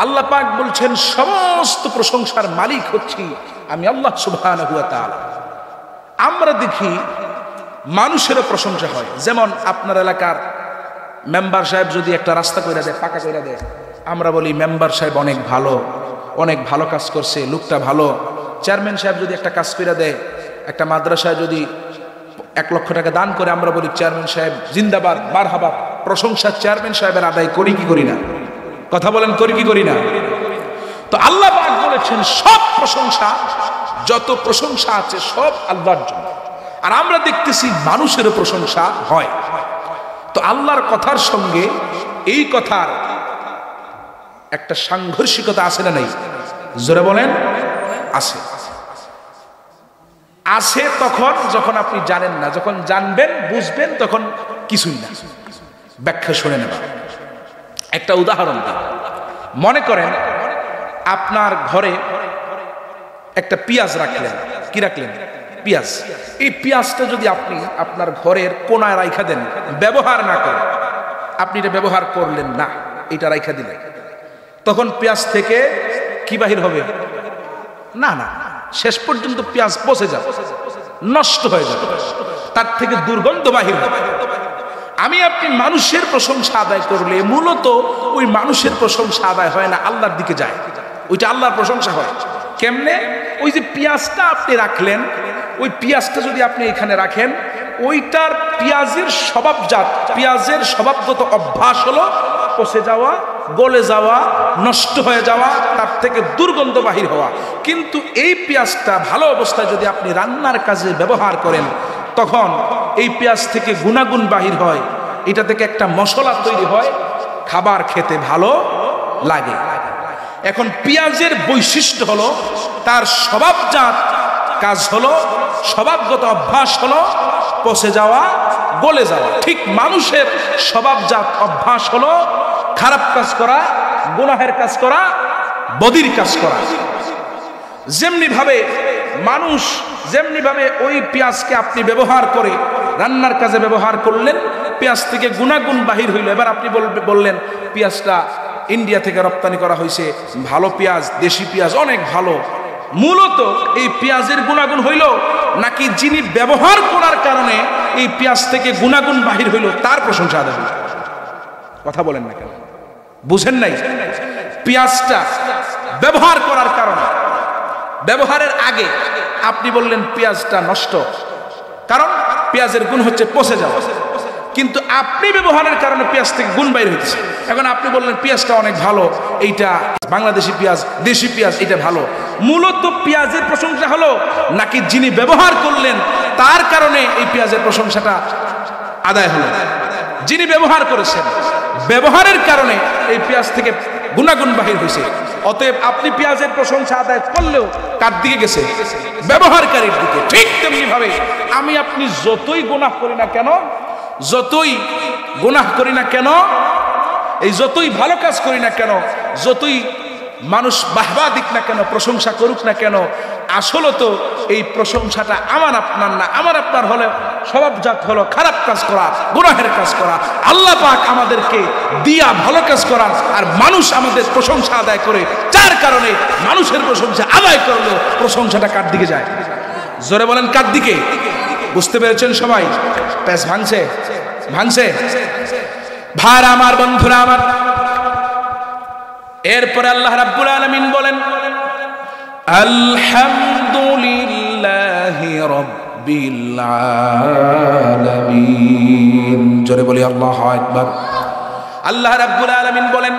আল্লাহ পাক বলছেন সমস্ত প্রশংসার মালিক হচ্ছি আমি আল্লাহ সুবহানাহু ওয়া তাআলা। আমরা দেখি মানুষেরও প্রশংসা হয়। যেমন আপনার এলাকার মেম্বার সাহেব যদি একটা রাস্তা কইরা দেয়, পাকা কইরা দেয়, আমরা বলি মেম্বার সাহেব অনেক ভালো, অনেক ভালো কাজ করছে, লোকটা ভালো। চেয়ারম্যান সাহেব যদি একটা কাজ কইরা দেয়, একটা মাদ্রাসায় যদি 1 লক্ষ টাকা দান করে, আমরা বলি চেয়ারম্যান সাহেব জিন্দাবাদ, মারহাবা। প্রশংসা চেয়ারম্যান সাহেবের আদায় করি কি করি না? কথা বলেন, করি কি করি না? তো আল্লাহ পাক বলেছেন সব প্রশংসা, যত প্রশংসা আছে সব আল্লাহর জন্য। আর আমরা দেখতেছি মানুষেরও প্রশংসা হয়। তো আল্লাহর কথার সঙ্গে এই কথার একটা সাংঘর্ষিকতা আছে না নাই? জোরে বলেন, আছে। আছে তখন যখন আপনি জানেন না, যখন জানবেন বুঝবেন তখন কিছুই না। ব্যাখ্যা শুনে নেবা। একটা উদাহরণ দিই। মনে করেন আপনার ঘরে একটা পেঁয়াজ রাখলেন। কি রাখলেন? পেঁয়াজ। এই পেঁয়াজটা যদি আপনি আপনার ঘরের কোনায় রাইখা দেন, ব্যবহার না করেন, আপনি এটা ব্যবহার করলেন না, এটা রাইখা দিলেন, তখন পেঁয়াজ থেকে কি বাহির হবে? না না, শেষ পর্যন্ত পেঁয়াজ পচে যাবে, নষ্ট হয়ে যাবে, তার থেকে দুর্গন্ধ বাহির হবে। আমি আপনি মানুষের প্রশংসা আদায় করলে মূলত ওই মানুষের প্রশংসা আদায় হয় না, আল্লাহর দিকে যায়, ওইটা আল্লাহর প্রশংসা হয়। কেমনে? ওই যে পেঁয়াজটা আপনি রাখলেন, ওই পেঁয়াজটা যদি আপনি এখানে রাখেন, ওইটার পেঁয়াজের স্বভাবজাত, পেঁয়াজের স্বভাবগত অভ্যাস হলো পচে যাওয়া, গলে যাওয়া, নষ্ট হয়ে যাওয়া, তার থেকে দুর্গন্ধ বাহির হওয়া। কিন্তু এই পেঁয়াজটা ভালো অবস্থায় যদি আপনি রান্নার কাজে ব্যবহার করেন, তখন এই পেঁয়াজ থেকে গুণাগুণ বাহির হয়, এটা থেকে একটা মশলা তৈরি হয়, খাবার খেতে ভালো লাগে। এখন পেঁয়াজের বৈশিষ্ট্য হলো, তার স্বভাবজাত কাজ হলো, স্বভাবগত অভ্যাস হলো পচে যাওয়া, গলে যাওয়া। ঠিক মানুষের স্বভাবজাত অভ্যাস হলো খারাপ কাজ করা, গুনাহের কাজ করা, বদির কাজ করা। যেমনি ভাবে মানুষ, যেমনি ভাবে ওই পেঁয়াজকে আপনি ব্যবহার করে রান্নার কাজে ব্যবহার করলেন, পেঁয়াজ থেকে গুণাগুণ বাহির হইল। এবার আপনি বললেন পেঁয়াজটা ইন্ডিয়া থেকে রপ্তানি করা হয়েছে, ভালো পেঁয়াজ, দেশি পেঁয়াজ, অনেক ভালো। মূলত এই পেঁয়াজের গুণাগুণ হইল নাকি যিনি ব্যবহার করার কারণে এই পেঁয়াজ থেকে গুণাগুণ বাহির হইল তার প্রশংসা আদায় হইল? কথা বলেন না কেন? বুঝেন নাই? পেঁয়াজটা ব্যবহার করার কারণে, ব্যবহারের আগে আপনি বললেন পেঁয়াজটা নষ্ট, কারণ পেঁয়াজের গুণ হচ্ছে পচে যাওয়া, কিন্তু আপনি ব্যবহারের কারণে পেঁয়াজ থেকে গুণ বাইর হচ্ছে। এখন আপনি বললেন পেঁয়াজটা অনেক ভালো, এইটা বাংলাদেশি পেঁয়াজ, দেশি পেঁয়াজ, এটা ভালো। মূলত পেঁয়াজের প্রশংসা হলো নাকি যিনি ব্যবহার করলেন তার কারণে এই পেঁয়াজের প্রশংসাটা আদায় হলো? যিনি ব্যবহার করেছেন, ব্যবহারের কারণে এই পেঁয়াজ থেকে গুণাগুণ বাহির হয়েছে। অতএব আপনি পেঁয়াজের প্রশংসা আদায় করলেও কার দিকে গেছে? ব্যবহারকারীর দিকে। ঠিক তেমনি ভাবে আমি আপনি যতই গুনাহ করি না কেন, যতই গুনাহ করি না কেন, এই যতই ভালো কাজ করি না কেন, যতই মানুষ বাহবা দিক না কেন, প্রশংসা করুক না কেন, আসলে তো এই প্রশংসাটা আমার আপনার না। আমার আপনার হলে স্বভাবজাত হলো খারাপ কাজ করা, গুনাহের কাজ করা। আল্লাহ পাক আমাদেরকে দিয়া ভালো কাজ করার, আর মানুষ আমাদের প্রশংসা আদায় করে, যার কারণে মানুষের প্রশংসা আদায় করলো প্রশংসাটা কার দিকে যায়? জোরে বলেন, কার দিকে? বুঝতে পেরেছেন সবাই? প্যাস ভাঙছে, ভাঙছে ভাইরা আমার, বন্ধুরা আমার। এরপরে আল্লাহ রাব্বুল আলামিন বলেন আলহামদুলিল্লাহি রাব্বিল আলামিন। জোরে বলি আল্লাহু আকবার। আল্লাহ রাব্বুল আলামিন বলেন,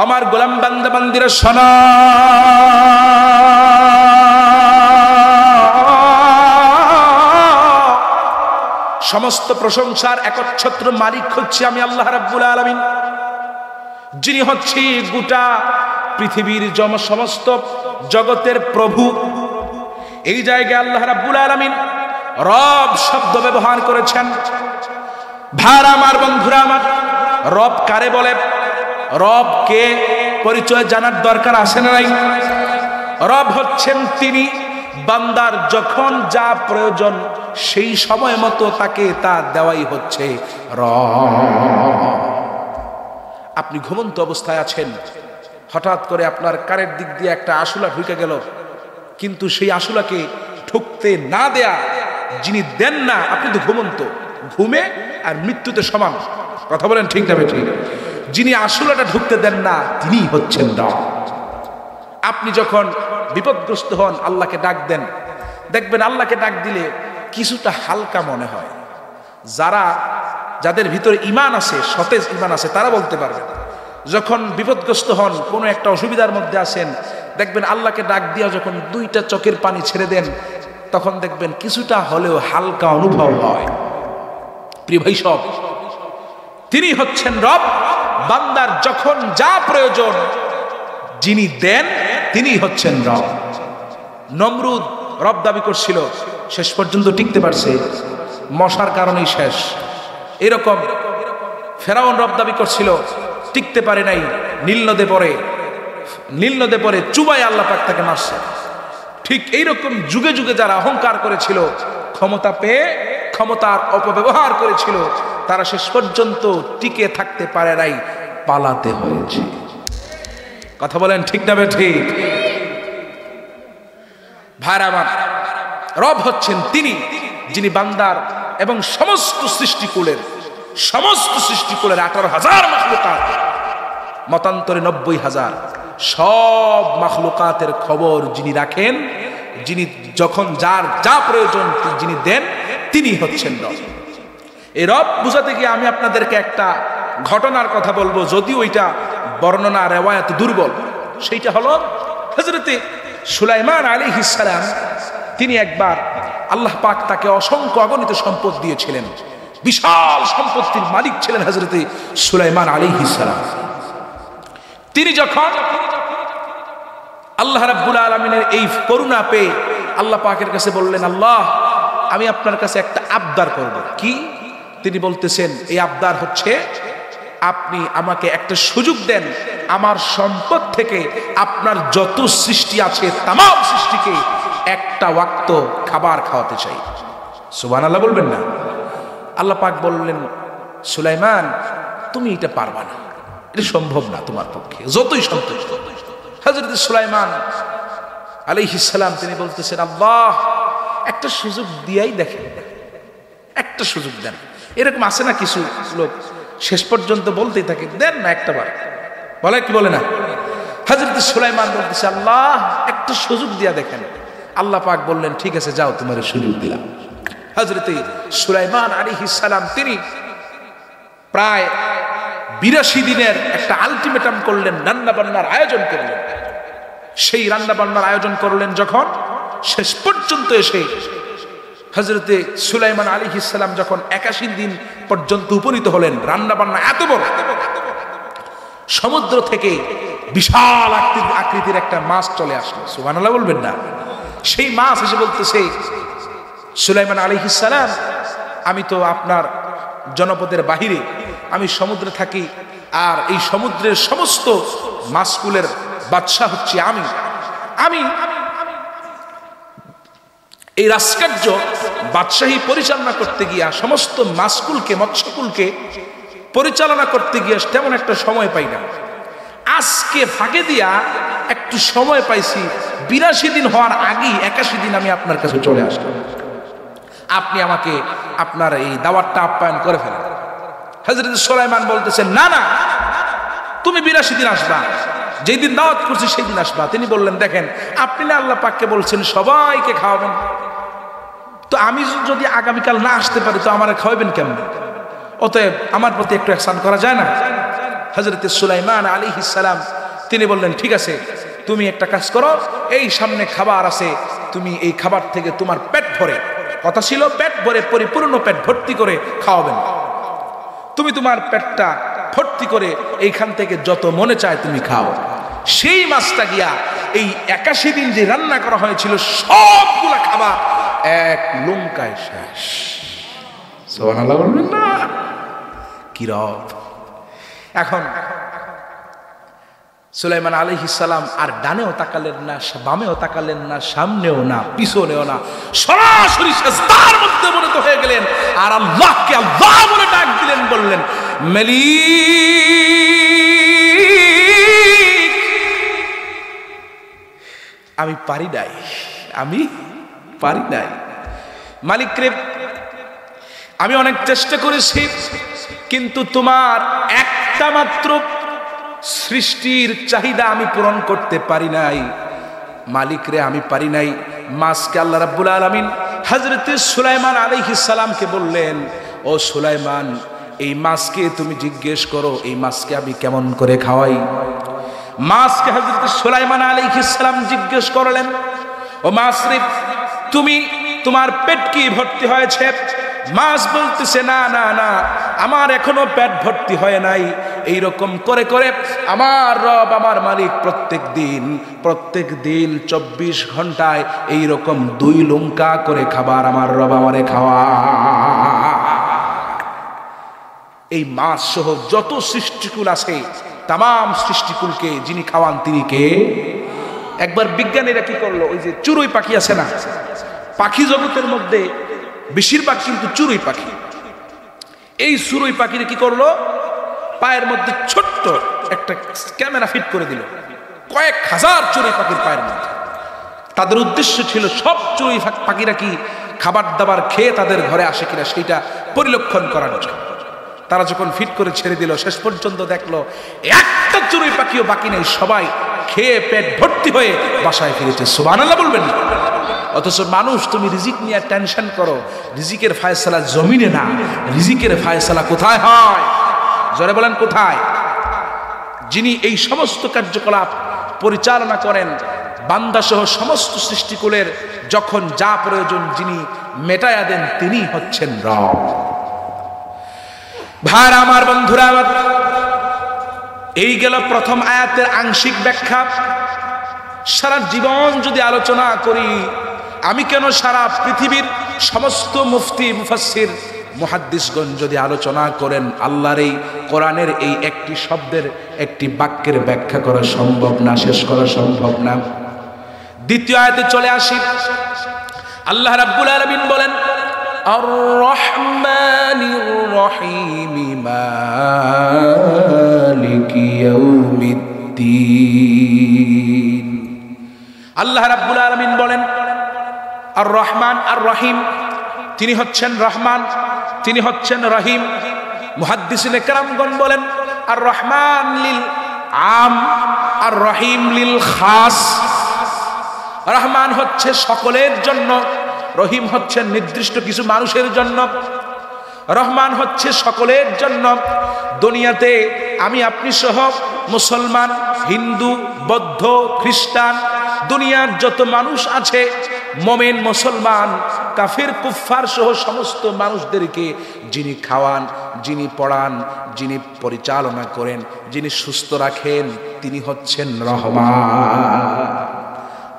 আমার গোলাম বান্দা বান্দিরা শোনো, সমস্ত প্রশংসার একচ্ছত্র মালিক হচ্ছে আমি আল্লাহ রাব্বুল আলামিন, যিনি হচ্ছে গোটা পৃথিবীর সমস্ত জগতের প্রভু। এই জায়গায় আল্লাহ রাব্বুল আলামিন রব শব্দ ব্যবহার করেছেন। ভাইরা আমার, বন্ধুরা আমার, রব কারে বলে? রবকে পরিচয় জানার দরকার আছে না নাই? রব হচ্ছেন তিনি বান্দার যখন যা প্রয়োজন সেই সময় মতো তাকে তা দেওয়াই হচ্ছে রব। আপনি ঘুমন্ত অবস্থায় আছেন, হঠাৎ করে আপনার কানের দিক দিয়ে একটা আশুলা ঢুকে গেল, কিন্তু সেই আশুলাকে ঢুকতে না দেয়া যিনি দেন না, আপনি তো ঘুমন্ত, ঘুমে আর মৃত্যুতে সমান। কথা বলেন ঠিক না ঠিক? যিনি আশুলাটা ঢুকতে দেন না তিনি হচ্ছেন রব। আপনি যখন বিপদগ্রস্ত হন আল্লাহকে ডাক দেন, দেখবেন আল্লাহকে ডাক দিলে কিছুটা হালকা মনে হয়। যাদের ভিতরে ঈমান আছে, সতেজ ঈমান আছে, তারা বলতে পারবে। যখন বিপদগ্রস্ত হন, কোনো একটা অসুবিধার মধ্যে আছেন, দেখবেন আল্লাহকে ডাক দিয়া যখন দুইটা চোখের পানি ছেড়ে দেন, তখন দেখবেন কিছুটা হলেও হালকা অনুভব হয়। প্রিয় ভাই সব, তিনি হচ্ছেন রব। বান্দার যখন যা প্রয়োজন যিনি দেন তিনি হচ্ছেন রব। নমরুদ রব দাবি করছিল, শেষ পর্যন্ত টিকতে পারছে, মশার কারণেই শেষ। এরকম ফেরাউন রব দাবি করছিল, টিকতে পারে নাই, নীল নদে পরে চুবাই আল্লাহ পাক তাকে মারছে। ঠিক এইরকম যুগে যুগে যারা অহংকার করেছিল, ক্ষমতা পেয়ে ক্ষমতার অপব্যবহার করেছিল, তারা শেষ পর্যন্ত টিকে থাকতে পারে নাই, পালাতে হয়েছে। কথা বলেন ঠিক না ঠিক? ভাইরা আমার, রব হচ্ছেন তিনি যিনি বান্দার এবং সমস্ত সৃষ্টিকুলের 18,000 মাখলুকাত, মতান্তরে 90,000 সব মাখলুকাতের খবর যিনি রাখেন, যিনি যখন যার যা প্রয়োজন যিনি দেন, তিনি হচ্ছেন রব। এই রব বুঝাতে গিয়ে আমি আপনাদেরকে একটা ঘটনার কথা বলবো, যদিও ওইটা বর্ণনা রেওয়ায়াত দুর্বল। সেইটা হলো হযরতে সুলাইমান আলাইহিস সালাম। তিনি একবার আল্লাহ পাক তাকে অসংখ্য অগণিত সম্পদ দিয়েছিলেন, বিশাল সম্পত্তির মালিক ছিলেন হযরতে সুলাইমান আলাইহিস সালাম। তিনি যখন আল্লাহ রাব্বুল আলামিনের এই করুণা পেয়ে আল্লাহ পাকের কাছে বললেন, আল্লাহ আমি আপনার কাছে একটা আবদার করব। কি? তিনি বলতেছেন, এই আবদার হচ্ছে আপনি আমাকে একটা সুযোগ দেন, আমার সম্পদ থেকে আপনার যত সৃষ্টি আছে তামাম সৃষ্টিকে একটা ওয়াক্ত খাবার খাওয়াতে চাই। সুবহানাল্লাহ বলবেন না? আল্লাহ পাক বললেন, সুলাইমান তুমি এটা পারবা না, এটা সম্ভব না তোমার পক্ষে, যতই সন্তুষ্ট। হযরত সুলাইমান আলাইহিস সালাম তিনি বলতেছেন, আল্লাহ একটা সুযোগ দিয়াই দেখেন, একটা সুযোগ দেন। এরকম আছে না কিছু লোক শেষ পর্যন্ত বলতেই থাকে, দেন না একটা বার, বলে কি বলে না? হযরত সুলাইমান বলতেছে, আল্লাহ একটা সুযোগ দিয়া দেখেন। আল্লাহ পাক বললেন, ঠিক আছে যাও, তোমার সুযোগ দিলাম। হযরত সুলাইমান আলাইহিস সালাম তিনি প্রায় 82 দিনের একটা আলটিমেটাম করলেন, রান্না বান্নার আয়োজন করলেন। সেই রান্না বান্নার আয়োজন করলেন যখন, শেষ পর্যন্ত এসে হযরতে সুলাইমান আলাইহিস সালাম যখন 81 দিন পর্যন্ত উপনীত হলেন, রান্না বান্না এত বড়, সমুদ্র থেকে বিশাল আকৃতির একটা মাছ চলে আসলো। সুবহানাল্লাহ বলবেন না? সেই মাছ এসে বলতেছে, সুলাইমান আলাইহিস সালাম আমি তো আপনার জনপদের বাহিরে, আমি সমুদ্রে থাকি, আর এই সমুদ্রের সমস্ত মাছকুলের বাদশা হচ্ছে আমি এই রাজকার্য বাদশাহী পরিচালনা করতে গিয়া, সমস্ত মাছকুলকে মৎস্যকুলকে পরিচালনা করতে গিয়ে তেমন একটা সময় পাই না। আজকে ফাঁকে দিয়া একটু সময় পাইছি, 82 দিন হওয়ার আগেই 81 দিন আমি আপনার কাছে চলে আসলাম, আপনি আমাকে আপনার এই দাওয়াতটা আপ্যায়ন করে ফেলেন। হযরত সুলাইমান বলতেছেন, না না, তুমি 82 দিন আসবা, যেই দিন দাওয়াত করছি সেই দিন আসবা। তিনি বললেন, দেখেন আপনি না আল্লাহ পাককে বলছেন সবাইকে খাওয়াবেন, তো আমি যদি আগামীকাল না আসতে পারি তো আমার খাওয়াবেন কেমন? অতএব আমার প্রতি একটু ইহসান করা যায় না? হযরত সুলাইমান আলাইহিস সালাম তিনি বললেন, ঠিক আছে তুমি একটা কাজ করো, এই সামনে খাবার আছে, তুমি এই খাবার থেকে তোমার পেট ভরে কথা ছিল পেট ভরে পরিপূর্ণ পেট ভর্তি করে খাওয়াবেন। তুমি তোমার পেটটা ভর্তি করে এইখান থেকে যত মনে চায় তুমি খাও। সেই মাছটা গিয়া এই 81 দিন যে রান্না করা হয়েছিল সবগুলা খাবার এক লঙ্কায় শেষ। সুবহানাল্লাহ বলবেন না? কি রব! এখন সুলাইমান আলাইহিস সালাম আর ডানেও তাকালেন না, বামেও তাকালেন না, সামনেও না, পিছনেও না, সরাসরি সিজদার মধ্যে পতিত হয়ে গেলেন আর আল্লাহকে আল্লাহ বলে ডাক দিলেন, বললেন মালিক, আমি পারি নাই, আমি পারি নাই। মালিক রে, আমি অনেক চেষ্টা করেছি কিন্তু তোমার একটা মাত্র সৃষ্টির চাহিদা আমি পূরণ করতে পারি নাই। মালিক রে, আমি পারি নাই। মাছকে আল্লাহ রাব্বুল আলামিন হযরত সুলাইমান আলাইহিস সালামকে বললেন, ও সুলাইমান, এই মাছকে তুমি জিজ্ঞেস করো এই মাছকে আমি কেমন করে খাওয়াই। মাছকে হযরত সুলাইমান আলাইহিস সালাম জিজ্ঞেস করলেন, ও মাছ রে, তুমি তোমার পেট কি ভর্তি হয়েছে? মাছ বলতেছে, না না না, আমার এখনো পেট ভর্তি হয় নাই। এইরকম করে করে আমার রব, আমার মালিক প্রত্যেক দিন 24 ঘন্টায় এইরকম 2 লঙ্কা করে খাবার আমার রব আমারে খাওয়া। এই মাছ সহ যত সৃষ্টিকুল আছে তাম সৃষ্টিকুলকে যিনি খাওয়ান তিনি কে? একবার বিজ্ঞানীরা কি করলো, ওই যে চড়ুই পাখি আছে না, পাখি জগতের মধ্যে বেশিরভাগ কিন্তু চড়ুই পাখি। এই চড়ুই পাখির কি করলো, পায়ের মধ্যে ছোট্ট একটা ক্যামেরা ফিট করে দিল কয়েক হাজার চড়ুই পাখির পায়ের মধ্যে। তাদের উদ্দেশ্য ছিল সব চড়ুই পাখিরা কি খাবার দাবার খেয়ে তাদের ঘরে আসে কিনা সেইটা পরিলক্ষণ করার জন্য। তারা যখন ফিট করে ছেড়ে দিল, শেষ পর্যন্ত দেখলো একটা চড়ুই পাখিও বাকি নেই, সবাই খেয়ে পেট ভর্তি হয়ে বাসায় ফিরেছে। সুবহানাল্লাহ বলবেন না? অথচ মানুষ, তুমি রিজিক নিয়ে টেনশন করো, রিজিকের ফায়সালা জমিনে না, রিজিকের ফায়সালা কোথায় হয়? জোরে বলেন কোথায়? যিনি এই সমস্ত কার্যকলাপ পরিচালনা করেন, বান্দা সহ সমস্ত সৃষ্টিকুলের যখন যা প্রয়োজন যিনি মেটায়া দেন, তিনি হচ্ছেন রব। ভাই আমার, বন্ধুরা আমার, এই গেল প্রথম আয়াতের আংশিক ব্যাখ্যা। সারা জীবন যদি আলোচনা করি, আমি কেন, সারা পৃথিবীর সমস্ত মুফতি, মুফাসসির, মুহাদ্দিসগণ যদি আলোচনা করেন, আল্লাহর এই কোরআনের এই একটি শব্দের, একটি বাক্যের ব্যাখ্যা করা সম্ভব না, শেষ করা সম্ভব না। দ্বিতীয় আয়াতে চলে আসি। আল্লাহ রাব্বুল আলামিন বলেন, আর রহমানির রহিম মালিকি ইয়াউমিদ্দিন। আল্লাহ রাব্বুল আলামিন বলেন, আর রহমান আর রহিম, তিনি হচ্ছেন রহমান, তিনি হচ্ছেন রহিম। মুহাদ্দিসিনে কেরামগণ বলেন, আর রহমান লিল আম আর রহিম লিল খাস। রহমান হচ্ছে সকলের জন্য, রহিম হচ্ছেন নির্দিষ্ট কিছু মানুষের জন্য। রহমান হচ্ছে সকলের জন্য। দুনিয়াতে আমি আপনি সহ মুসলমান, হিন্দু, বৌদ্ধ, খ্রিস্টান, দুনিয়ার যত মানুষ আছে, মুমিন, মুসলমান, কাফির, কুফফার সহ সমস্ত মানুষদেরকে যিনি খাওয়ান, যিনি পড়ান, যিনি পরিচালনা করেন, যিনি সুস্থ রাখেন, তিনি হচ্ছেন রহমান।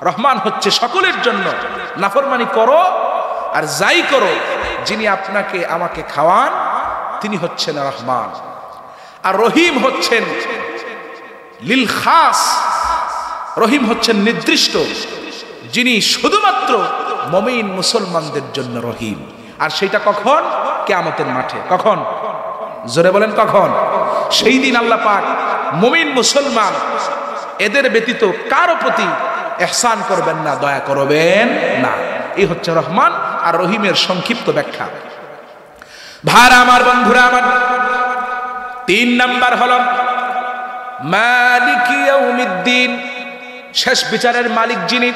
রহমান হচ্ছে সকলের জন্য। নাফরমানি করো আর যাই করো, যিনি আপনাকে আমাকে খাওয়ান তিনি হচ্ছেন রহমান। আর রহিম হচ্ছেন লিল খাস, রহিম হচ্ছেন নির্দিষ্ট, যিনি শুধুমাত্র মুমিন মুসলমানদের জন্য রহিম। আর সেটা কখন? কিয়ামতের মাঠে। কখন? জোরে বলেন কখন? সেই দিন আল্লাহ পাক মুমিন মুসলমান এদের ব্যতীত কারো প্রতি ইহসান করবেন না, দয়া করবেন না। এই হচ্ছে রহমান আর রহিমের সংক্ষিপ্ত ব্যাখ্যা। ভাইরা আমার, বন্ধুরা আমার, 3 নাম্বার হলো মালিক ইয়াউমিদ্দিন, শেষ বিচারের মালিক যিনি,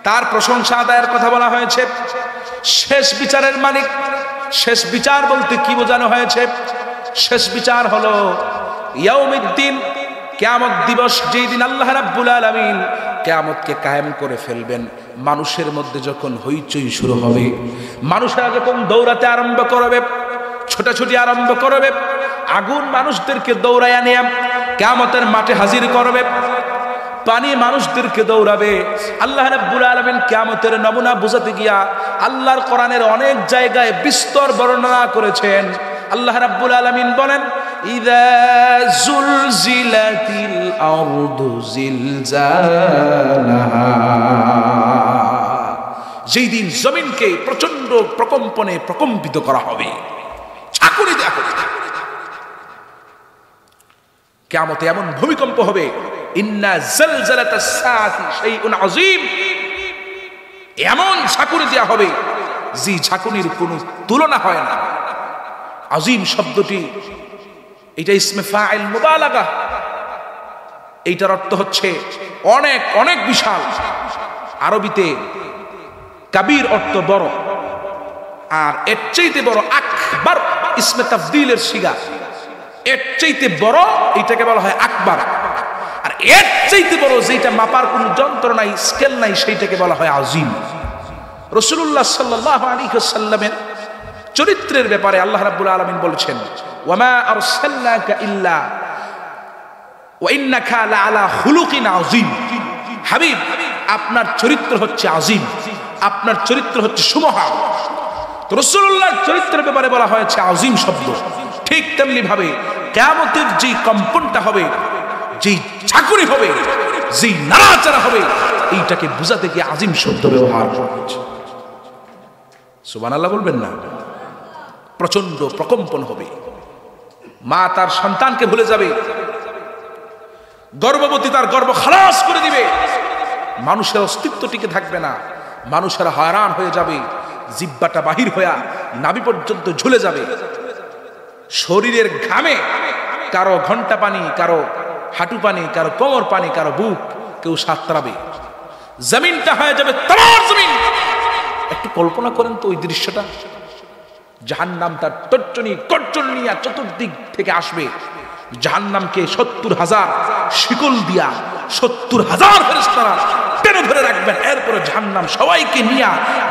তার প্রশংসা আদায়ের কথা বলা হয়েছে। শেষ বিচারের মালিক, শেষ বিচার বলতে কি বোঝানো হয়েছে? শেষ বিচার হলো ইয়াউমিদ্দিন, কিয়ামত দিবস, যেই দিন আল্লাহ রাব্বুল আলামিন কিয়ামতকে কায়েম করে ফেলবেন, মানুষের মধ্যে যখন হইচই শুরু হবে, মানুষেরা যখন দৌড়াতে আরম্ভ করবে, ছোটাছুটি আরম্ভ করবে, আগুন মানুষদেরকে দৌড়াইয়া নিয়ে কিয়ামতের মাঠে হাজির করবে, পানি মানুষদেরকে দৌড়াবে। আল্লাহ রাব্বুল আলামিন কিয়ামতের নমুনা বোঝাতে গিয়া আল্লাহর কোরআনের অনেক জায়গায় বিস্তর বর্ণনা করেছেন। আল্লাহ রাব্বুল আলামিন বলেন, ইযা যুলজিলাতিল আরদু জিলজালাহা, যেই দিন জমিনকে প্রচন্ড প্রকম্পনে প্রকম্পিত করা হবে, ঝাঁকুনি দেওয়া হবে। কিয়ামতে এমন ভূমিকম্প হবে, ইন্না জালজালাতাস সাআতি শাইউন আযীম, এমন ঝাঁকুনি দেওয়া হবে যে ঝাঁকুনির কোনো তুলনা হয় না। আযীম শব্দটি এটা ইসমে ফাইল মুবালাগা, এইটার অর্থ হচ্ছে অনেক অনেক বিশাল। আরবিতে কাবীর অর্থ বড়, আর এর চাইতে বড় আকবার ইসমে তাফদীলের সিগা, এর চাইতে বড় এটাকে বলা হয় আকবার, আর এর চাইতে বড় যেটা মাপার কোনো যন্ত্র নাই, স্কেল নাই, সেইটাকে বলা হয় আযীম। রাসূলুল্লাহ সাল্লাল্লাহু আলাইহি ওয়াসাল্লামের চরিত্রের ব্যাপারে আল্লাহ রাব্বুল আলামিন বলেছেন, ওয়ামা আরসালনাকা ইল্লা ওয়া ইন্নাকা লাআলা খুলুকিন আযীম। হাবিব, আপনার চরিত্র হচ্ছে আযীম, আপনার চরিত্র হচ্ছে সুমহান। তো রাসূলুল্লাহর চরিত্রের ব্যাপারে বলা হয়েছে আযীম শব্দ। ঠিক তেমনি ভাবে কিয়ামতের যে কম্পনটা হবে, যেই ঝাঁকুনি হবে, যেই নাড়াচাড়া হবে, এইটাকে বুঝাতে গিয়ে আযীম শব্দ ব্যবহার করা হয়েছে। সুবহানাল্লাহ বলবেন না? প্রচন্ড প্রকম্পন হবে, মা তার সন্তানকে ভুলে যাবে, গর্ভবতী তার গর্ভ খালাস করে দিবে, মানুষের অস্তিত্ব টিকে থাকবে না, মানুষেরা হয়রান হয়ে যাবে, জিহ্বাটা বাহির হয়ে নাভি পর্যন্ত ঝুলে যাবে, শরীরের ঘামে কারো ঘন্টা পানি, কারো হাঁটু পানি, কারো কোমর পানি, কারো বুক, কেউ সাঁতরাবে, জমিনটা হয়ে যাবে তামার জমিন। একটু কল্পনা করেন তো ওই দৃশ্যটা। জাহান্নাম তার তর্জনী গর্জন নিয়ে চতুর্দিক থেকে আসবে, জাহান্নামকে ৭০,০০০ শিকল দিয়া ৭০,০০০ ফেরেশতারা টেনে ধরে রাখবেন। এরপরে জাহান্নাম সবাইকে নিয়ে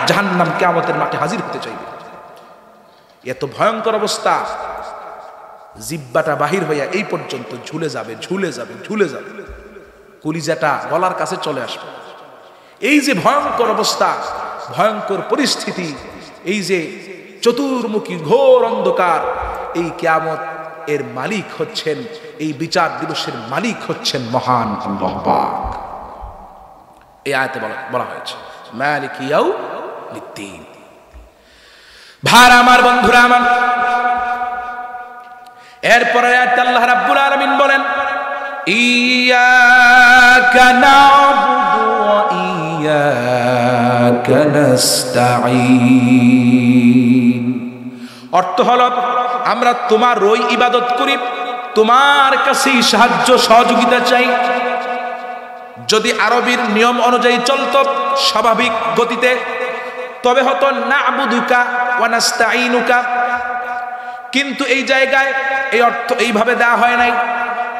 জাহান্নাম কিয়ামতের মাঠে হাজির হতে চাইবে। এত ভয়ঙ্কর অবস্থা, জিহ্বাটা বাহির হইয়া এই পর্যন্ত ঝুলে যাবে, ঝুলে যাবে, ঝুলে যাবে, কলিজাটা গলার কাছে চলে আসবে। এই যে ভয়ঙ্কর অবস্থা, ভয়ঙ্কর পরিস্থিতি, এই যে চতুর্মুখী ঘোর অন্ধকার, এই কিয়ামত এর মালিক হচ্ছেন, এই বিচার দিবসের মালিক হচ্ছেন মহান আল্লাহ পাক। এই আয়াতে বলা হয়েছে মালিক ইয়াউমিদ্দিন। ভাই আমার, বন্ধুরা আমার, এরপরে আয়াতে আল্লাহ রাব্বুল আলামিন বলেন, ইয়াকা না'বুদু ওয়া ইয়াকা নাস্তাঈন। অর্থ হলো, আমরা তোমারই ইবাদত করি, তোমার কাছেই সাহায্য সহযোগিতা চাই। যদি আরবির নিয়ম অনুযায়ী চলতো স্বাভাবিক গতিতে, তবে হতো না'বুদুকা ওয়া নাস্তাঈনুকা, কিন্তু এই জায়গায় এই অর্থ এইভাবে দেওয়া হয় নাই।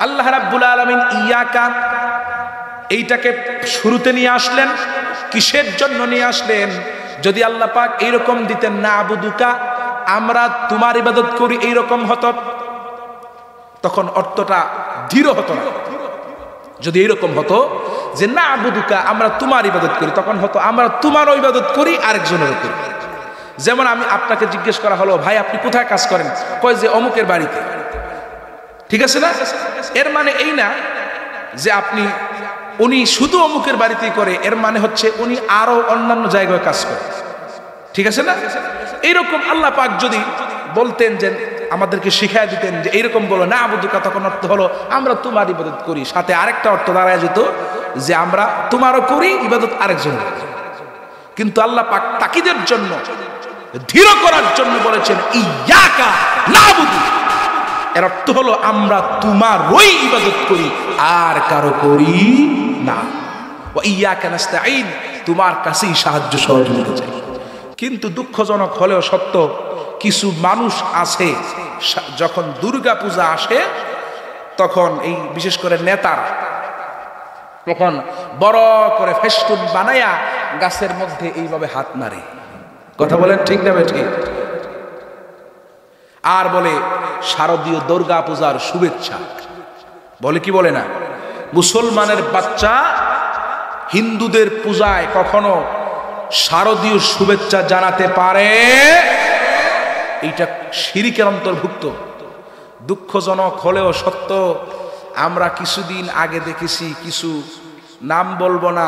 আল্লাহ রাব্বুল আলামিন ইয়াকা এইটাকে শুরুতে নিয়ে আসলেন। কিসের জন্য নিয়ে আসলেন? যদি আল্লাহ পাক এইরকম দিতেন না'বুদুকা, আমরা তোমার ইবাদত করি, এইরকম হতো, তখন অর্থটা দৃঢ় হতো না। যদি এইরকম হতো যে না'বুদুকা আমরা তোমার ইবাদত করি, তখন হতো আমরা তোমারও ইবাদত করি, আরেকজনেরও করি। যেমন আমি আপনাকে জিজ্ঞেস করা হলো, ভাই আপনি কোথায় কাজ করেন? কয় যে অমুকের বাড়িতে। ঠিক আছে না? এর মানে এই না যে আপনি উনি শুধু অমুকের বাড়িতেই করে, এর মানে হচ্ছে উনি আরো অন্যান্য জায়গায় কাজ করে। ঠিক আছে না? এইরকম আল্লাহ পাক যদি বলতেন, যে আমাদেরকে শিখাই দিতেন যে এইরকম বলো না'বুদুকা, তখন অর্থ হলো আমরা তোমার ইবাদত করি, সাথে আরেকটা অর্থ দাঁড়ায় যেত যে আমরা তোমারও করি ইবাদত, আরেকজনের। কিন্তু আল্লাহ পাক তাকিদের জন্য, দৃঢ় করার জন্য বলেছেন ইয়াকা না'বুদু। এর অর্থ হলো আমরা তোমারই ইবাদত করি, আর কারো করি না। ওয়া ইয়াকা নাস্তাঈন, তোমার কাছেই সাহায্য সহযোগিতা চাই। কিন্তু দুঃখজনক হলেও সত্য, কিছু মানুষ আছে যখন দুর্গা পূজা আসে তখন এই বিশেষ করে নেতার তখন বড় করে ফেস্টুন বানায়া গাছের মধ্যে এইভাবে হাত মারে। কথা বলেন ঠিক না ঠিক? আর বলে শারদীয় দুর্গা পূজার শুভেচ্ছা। বলে কি বলে না? মুসলমানের বাচ্চা হিন্দুদের পূজায় কখনো শারদীয় শুভেচ্ছা জানাতে পারে? এইটা শিরকের অন্তর্ভুক্ত। দুঃখজনক হলেও সত্য, আমরা কিছুদিন আগে দেখেছি কিছু, নাম বলবো না,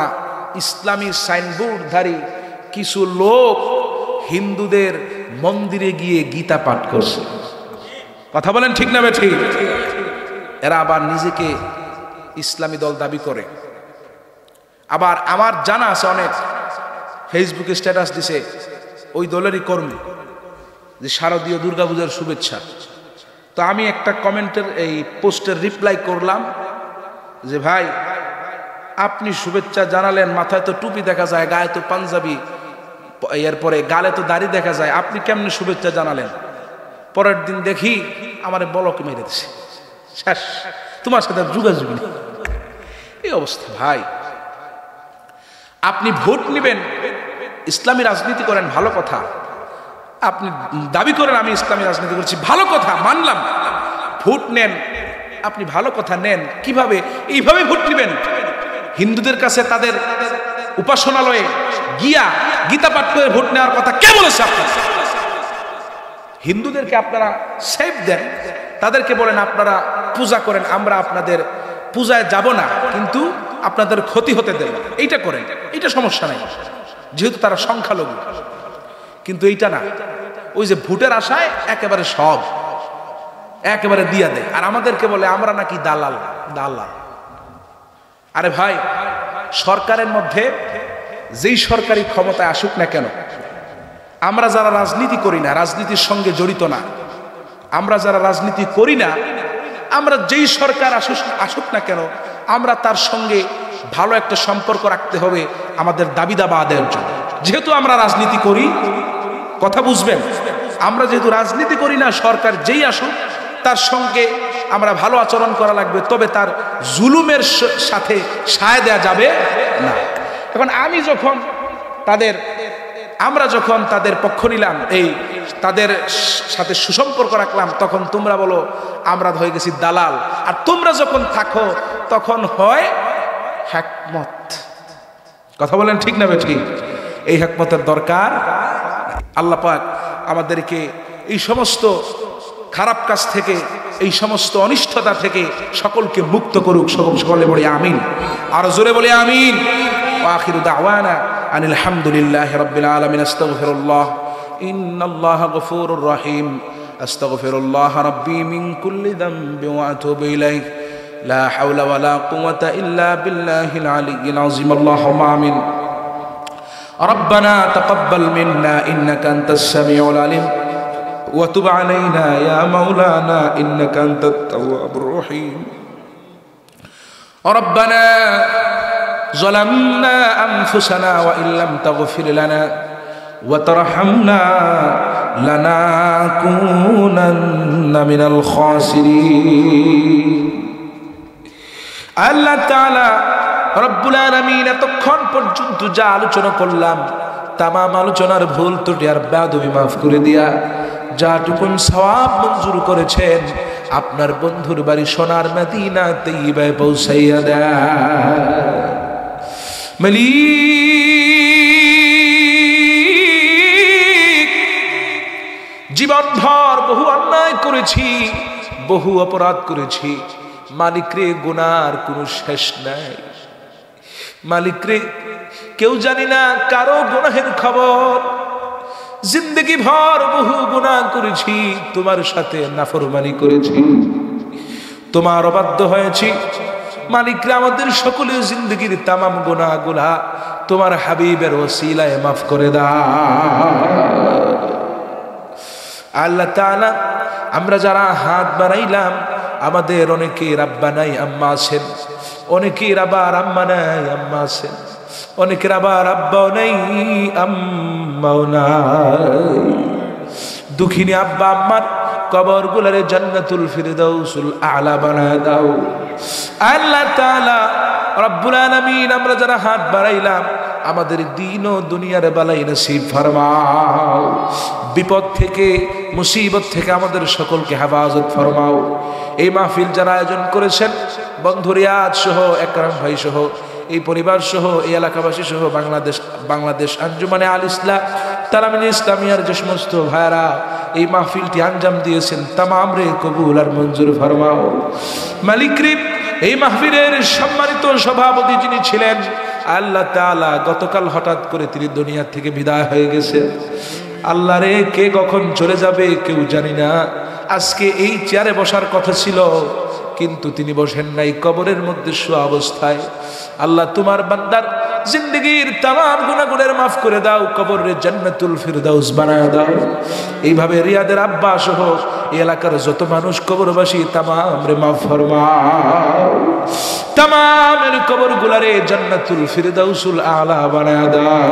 ইসলামী সাইনবোর্ডধারী কিছু লোক হিন্দুদের মন্দিরে গিয়ে গীতা পাঠ করছে। কথা বলেন ঠিক না ঠিক? এরা আবার নিজেকে ইসলামী দল দাবি করে। আবার আমার জানা আছে অনেক ফেসবুকে স্ট্যাটাস দিছে ওই দলেরই কর্মী যে শারদীয় দুর্গাপূজার শুভেচ্ছা। তো আমি একটা কমেন্টের এই পোস্টের রিপ্লাই করলাম যে ভাই, আপনি শুভেচ্ছা জানালেন, মাথায় তো টুপি দেখা যায়, গায়ে তো পাঞ্জাবি, এরপরে গালে তো দাড়ি দেখা যায়, আপনি কেমনে শুভেচ্ছা জানালেন? পরের দিন দেখি আমার বলক মেরে দিছে, শেষ, তোমার সাথে যোগাযোগ নেই। এই অবস্থা। ভাই, আপনি ভোট নেবেন, ইসলামী রাজনীতি করেন, ভালো কথা। আপনি দাবি করেন আমি ইসলামী রাজনীতি করছি, ভালো কথা, মানলাম। ভোট নেন, আপনি ভালো কথা নেন। কিভাবে? এইভাবে ভোট নেবেন। হিন্দুদের কাছে তাদের উপাসনালয়ে গিয়া গীতা পাঠ করে ভোট নেওয়ার কথা কে বলেছে? আপনার হিন্দুদেরকে আপনারা সেফ দেন, তাদেরকে বলেন আপনারা পূজা করেন, আমরা আপনাদের পূজায় যাব না, কিন্তু আপনাদের ক্ষতি হতে দেব, এইটা করেন, এইটা সমস্যা নাই, যেহেতু তারা সংখ্যালঘু। কিন্তু এইটা না, ওই যে ভোটের আশায় একেবারে সব একেবারে দিয়া দেয়, আর আমাদেরকে বলে আমরা নাকি দালাল। দালাল? আরে ভাই, সরকারের মধ্যে যেই সরকারি ক্ষমতায় আসুক না কেন, আমরা যারা রাজনীতি করি না, রাজনীতির সঙ্গে জড়িত না, আমরা যারা রাজনীতি করি না, আমরা যেই সরকার আসুক না কেন, আমরা তার সঙ্গে ভালো একটা সম্পর্ক রাখতে হবে আমাদের দাবি দাবা আদায়ের জন্য। যেহেতু আমরা রাজনীতি করি, কথা বুঝবেন, আমরা যেহেতু রাজনীতি করি না, সরকার যেই আসুক তার সঙ্গে আমরা ভালো আচরণ করা লাগবে, তবে তার জুলুমের সাথে সায় দেওয়া যাবে না। এখন আমরা যখন তাদের পক্ষ নিলাম, এই তাদের সাথে সুসম্পর্ক রাখলাম, তখন তোমরা বলো আমরা হয়ে গেছি দালাল, আর তোমরা যখন থাকো তখন হয় হিকমত। কথা বলেন ঠিক না ঠিক? এই হিকমতের দরকার। আল্লাহ পাক আমাদেরকে এই সমস্ত খারাপ কাজ থেকে, এই সমস্ত অনিষ্টতা থেকে সকলকে মুক্ত করুক। সকলে বলি আমিন, আর জোরে বলি আমিন। ওয়া আখিরু দাওয়ানা আনিল হামদুলিল্লাহি রাব্বিল আলামিন। আস্তাগফিরুল্লাহ, ইন্নাল্লাহা গফুরুর রহিম। আস্তাগফিরুল্লাহ রাব্বি মিন কুল্লি যামবি ওয়া আতুবু ইলাইহি। লা হাওলা ওয়ালা কুওয়াতা ইল্লা বিল্লাহিল আলিয়্যিল আযীম। আল্লাহুম্মা আমিন। ربنا تقبل منا إنك أنت السميع العليم وتب علينا يا مولانا إنك أنت التواب الرحيم. ربنا ظلمنا أنفسنا وإن لم تغفر لنا وترحمنا لنكونن من الخاسرين. الله تعالى রব্বুল আলামিন, এতক্ষণ পর্যন্ত যা আলোচনা করলাম, তামাম আলোচনার ভুল ত্রুটি আর বেয়াদবি মাফ করে দিয়া যাটুকুন সওয়াব মঞ্জুর করেছেন আপনার বন্ধুর বাড়ি সোনার মদিনা তৈয়বায় পৌঁছাইয়া দেন। মালিক, জীবনভর বহু অন্যায় করেছি, বহু অপরাধ করেছি। মালিক রে, গুনার কোনো শেষ নাই। মালিক রে, কেউ জানি না কারো গুনাহের খবর। জিন্দগি ভর বহু গুনাহ করেছি, তোমার সাথে নাফরমানি করেছি, তোমার অবাধ্য হয়েছি। মালিক রে, আমাদের সকলের জিন্দগির তামাম গুনাহগুলা তোমার হাবিবের ওসিলায় মাফ করে দাও। আল্লাহ তাআলা, আমরা যারা হাত বাড়াইলাম, আমাদের অনেকের আব্বা নাই আম্মা আছেন, অনেকের আবার আম্মা নাই আম্মা আছেন, অনেকের আবার আব্বাও নাই আম্মাও নাই। দুঃখিনী আব্বা আম্মার কবরগুলোরে জান্নাতুল ফিরদাউসুল আলা বানায় দাও। আল্লাহ তাআলা রব্বুল আলামিন, আমরা যারা হাত বাড়াইলাম আমাদের দিন ও দুনিয়ার বালাই নসিব ফরমাও। বিপদ থেকে মুসিবত থেকে আমাদের সকলকে হেফাজত ফরমাও। এই মাহফিল যারা আয়োজন করেছেন, বন্ধু রিয়াদ সহ, একরাম ভাই সহ, এই পরিবার সহ, এই এলাকাবাসী সহ, বাংলাদেশ আঞ্জুমানে আল ইসলাম তারামিন ইসলামিয়ার যে সমস্ত ভাইরা এই মাহফিলটি আঞ্জাম দিয়েছেন, তামাম রে কবুল আর মঞ্জুর ফরমাও। মালিক রে, এই মাহফিলের সম্মানিত সভাপতি যিনি ছিলেন, আল্লাহ তাআলা গতকাল হঠাৎ করে তিনি দুনিয়া থেকে বিদায় হয়ে গেছে। আল্লাহ রে, কে কখন চলে যাবে কেউ জানি না। আজকে এই চেয়ারে বসার কথা ছিল, কিন্তু তিনি বসেন নাই, কবরের মধ্যে শোয়া অবস্থায়। আল্লাহ, তোমার বান্দার জিন্দেগীর তামাম গুনাহগুনের মাফ করে দাও, কবরের জান্নাতুল ফিরদাউস বানায় দাও। এইভাবে রিয়াদের আব্বা সহ এই এলাকার যত মানুষ কবরবাসী, তামাম রে মাফ ফরমাও। তামামের কবরগুলারে জান্নাতুল ফিরদাউসুল আলা বানায় দাও।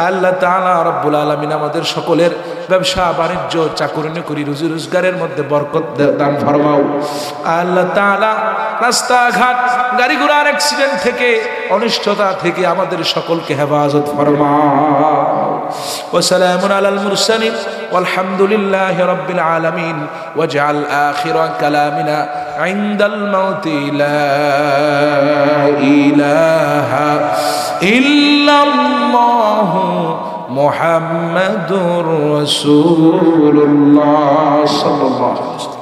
আল্লাহ তাআলা রব্বুল আলামিন আমাদের সকলের ব্যবসা বাণিজ্য চাকরি নকরি রুজি রোজগারের মধ্যে বরকত দান ফরমাও। আল্লাহ তাআলা রাস্তাঘাট গাড়ি ঘোড়ার অ্যাক্সিডেন্ট থেকে, অনিষ্টতা থেকে আমাদের সকলকে হেফাজত ফরমাও। ওয়া সালামুন আলাল মুরসালিন ওয়ালহামদুলিল্লাহি রাব্বিল আলামিন। ওয়াজআল আখিরা কালামিনা ইনদাল মাউতি লা ইলাহা ইল্লাল্লাহ মুহাম্মাদুর রাসূলুল্লাহ সাল্লাল্লাহু আলাইহি ওয়াসাল্লাম।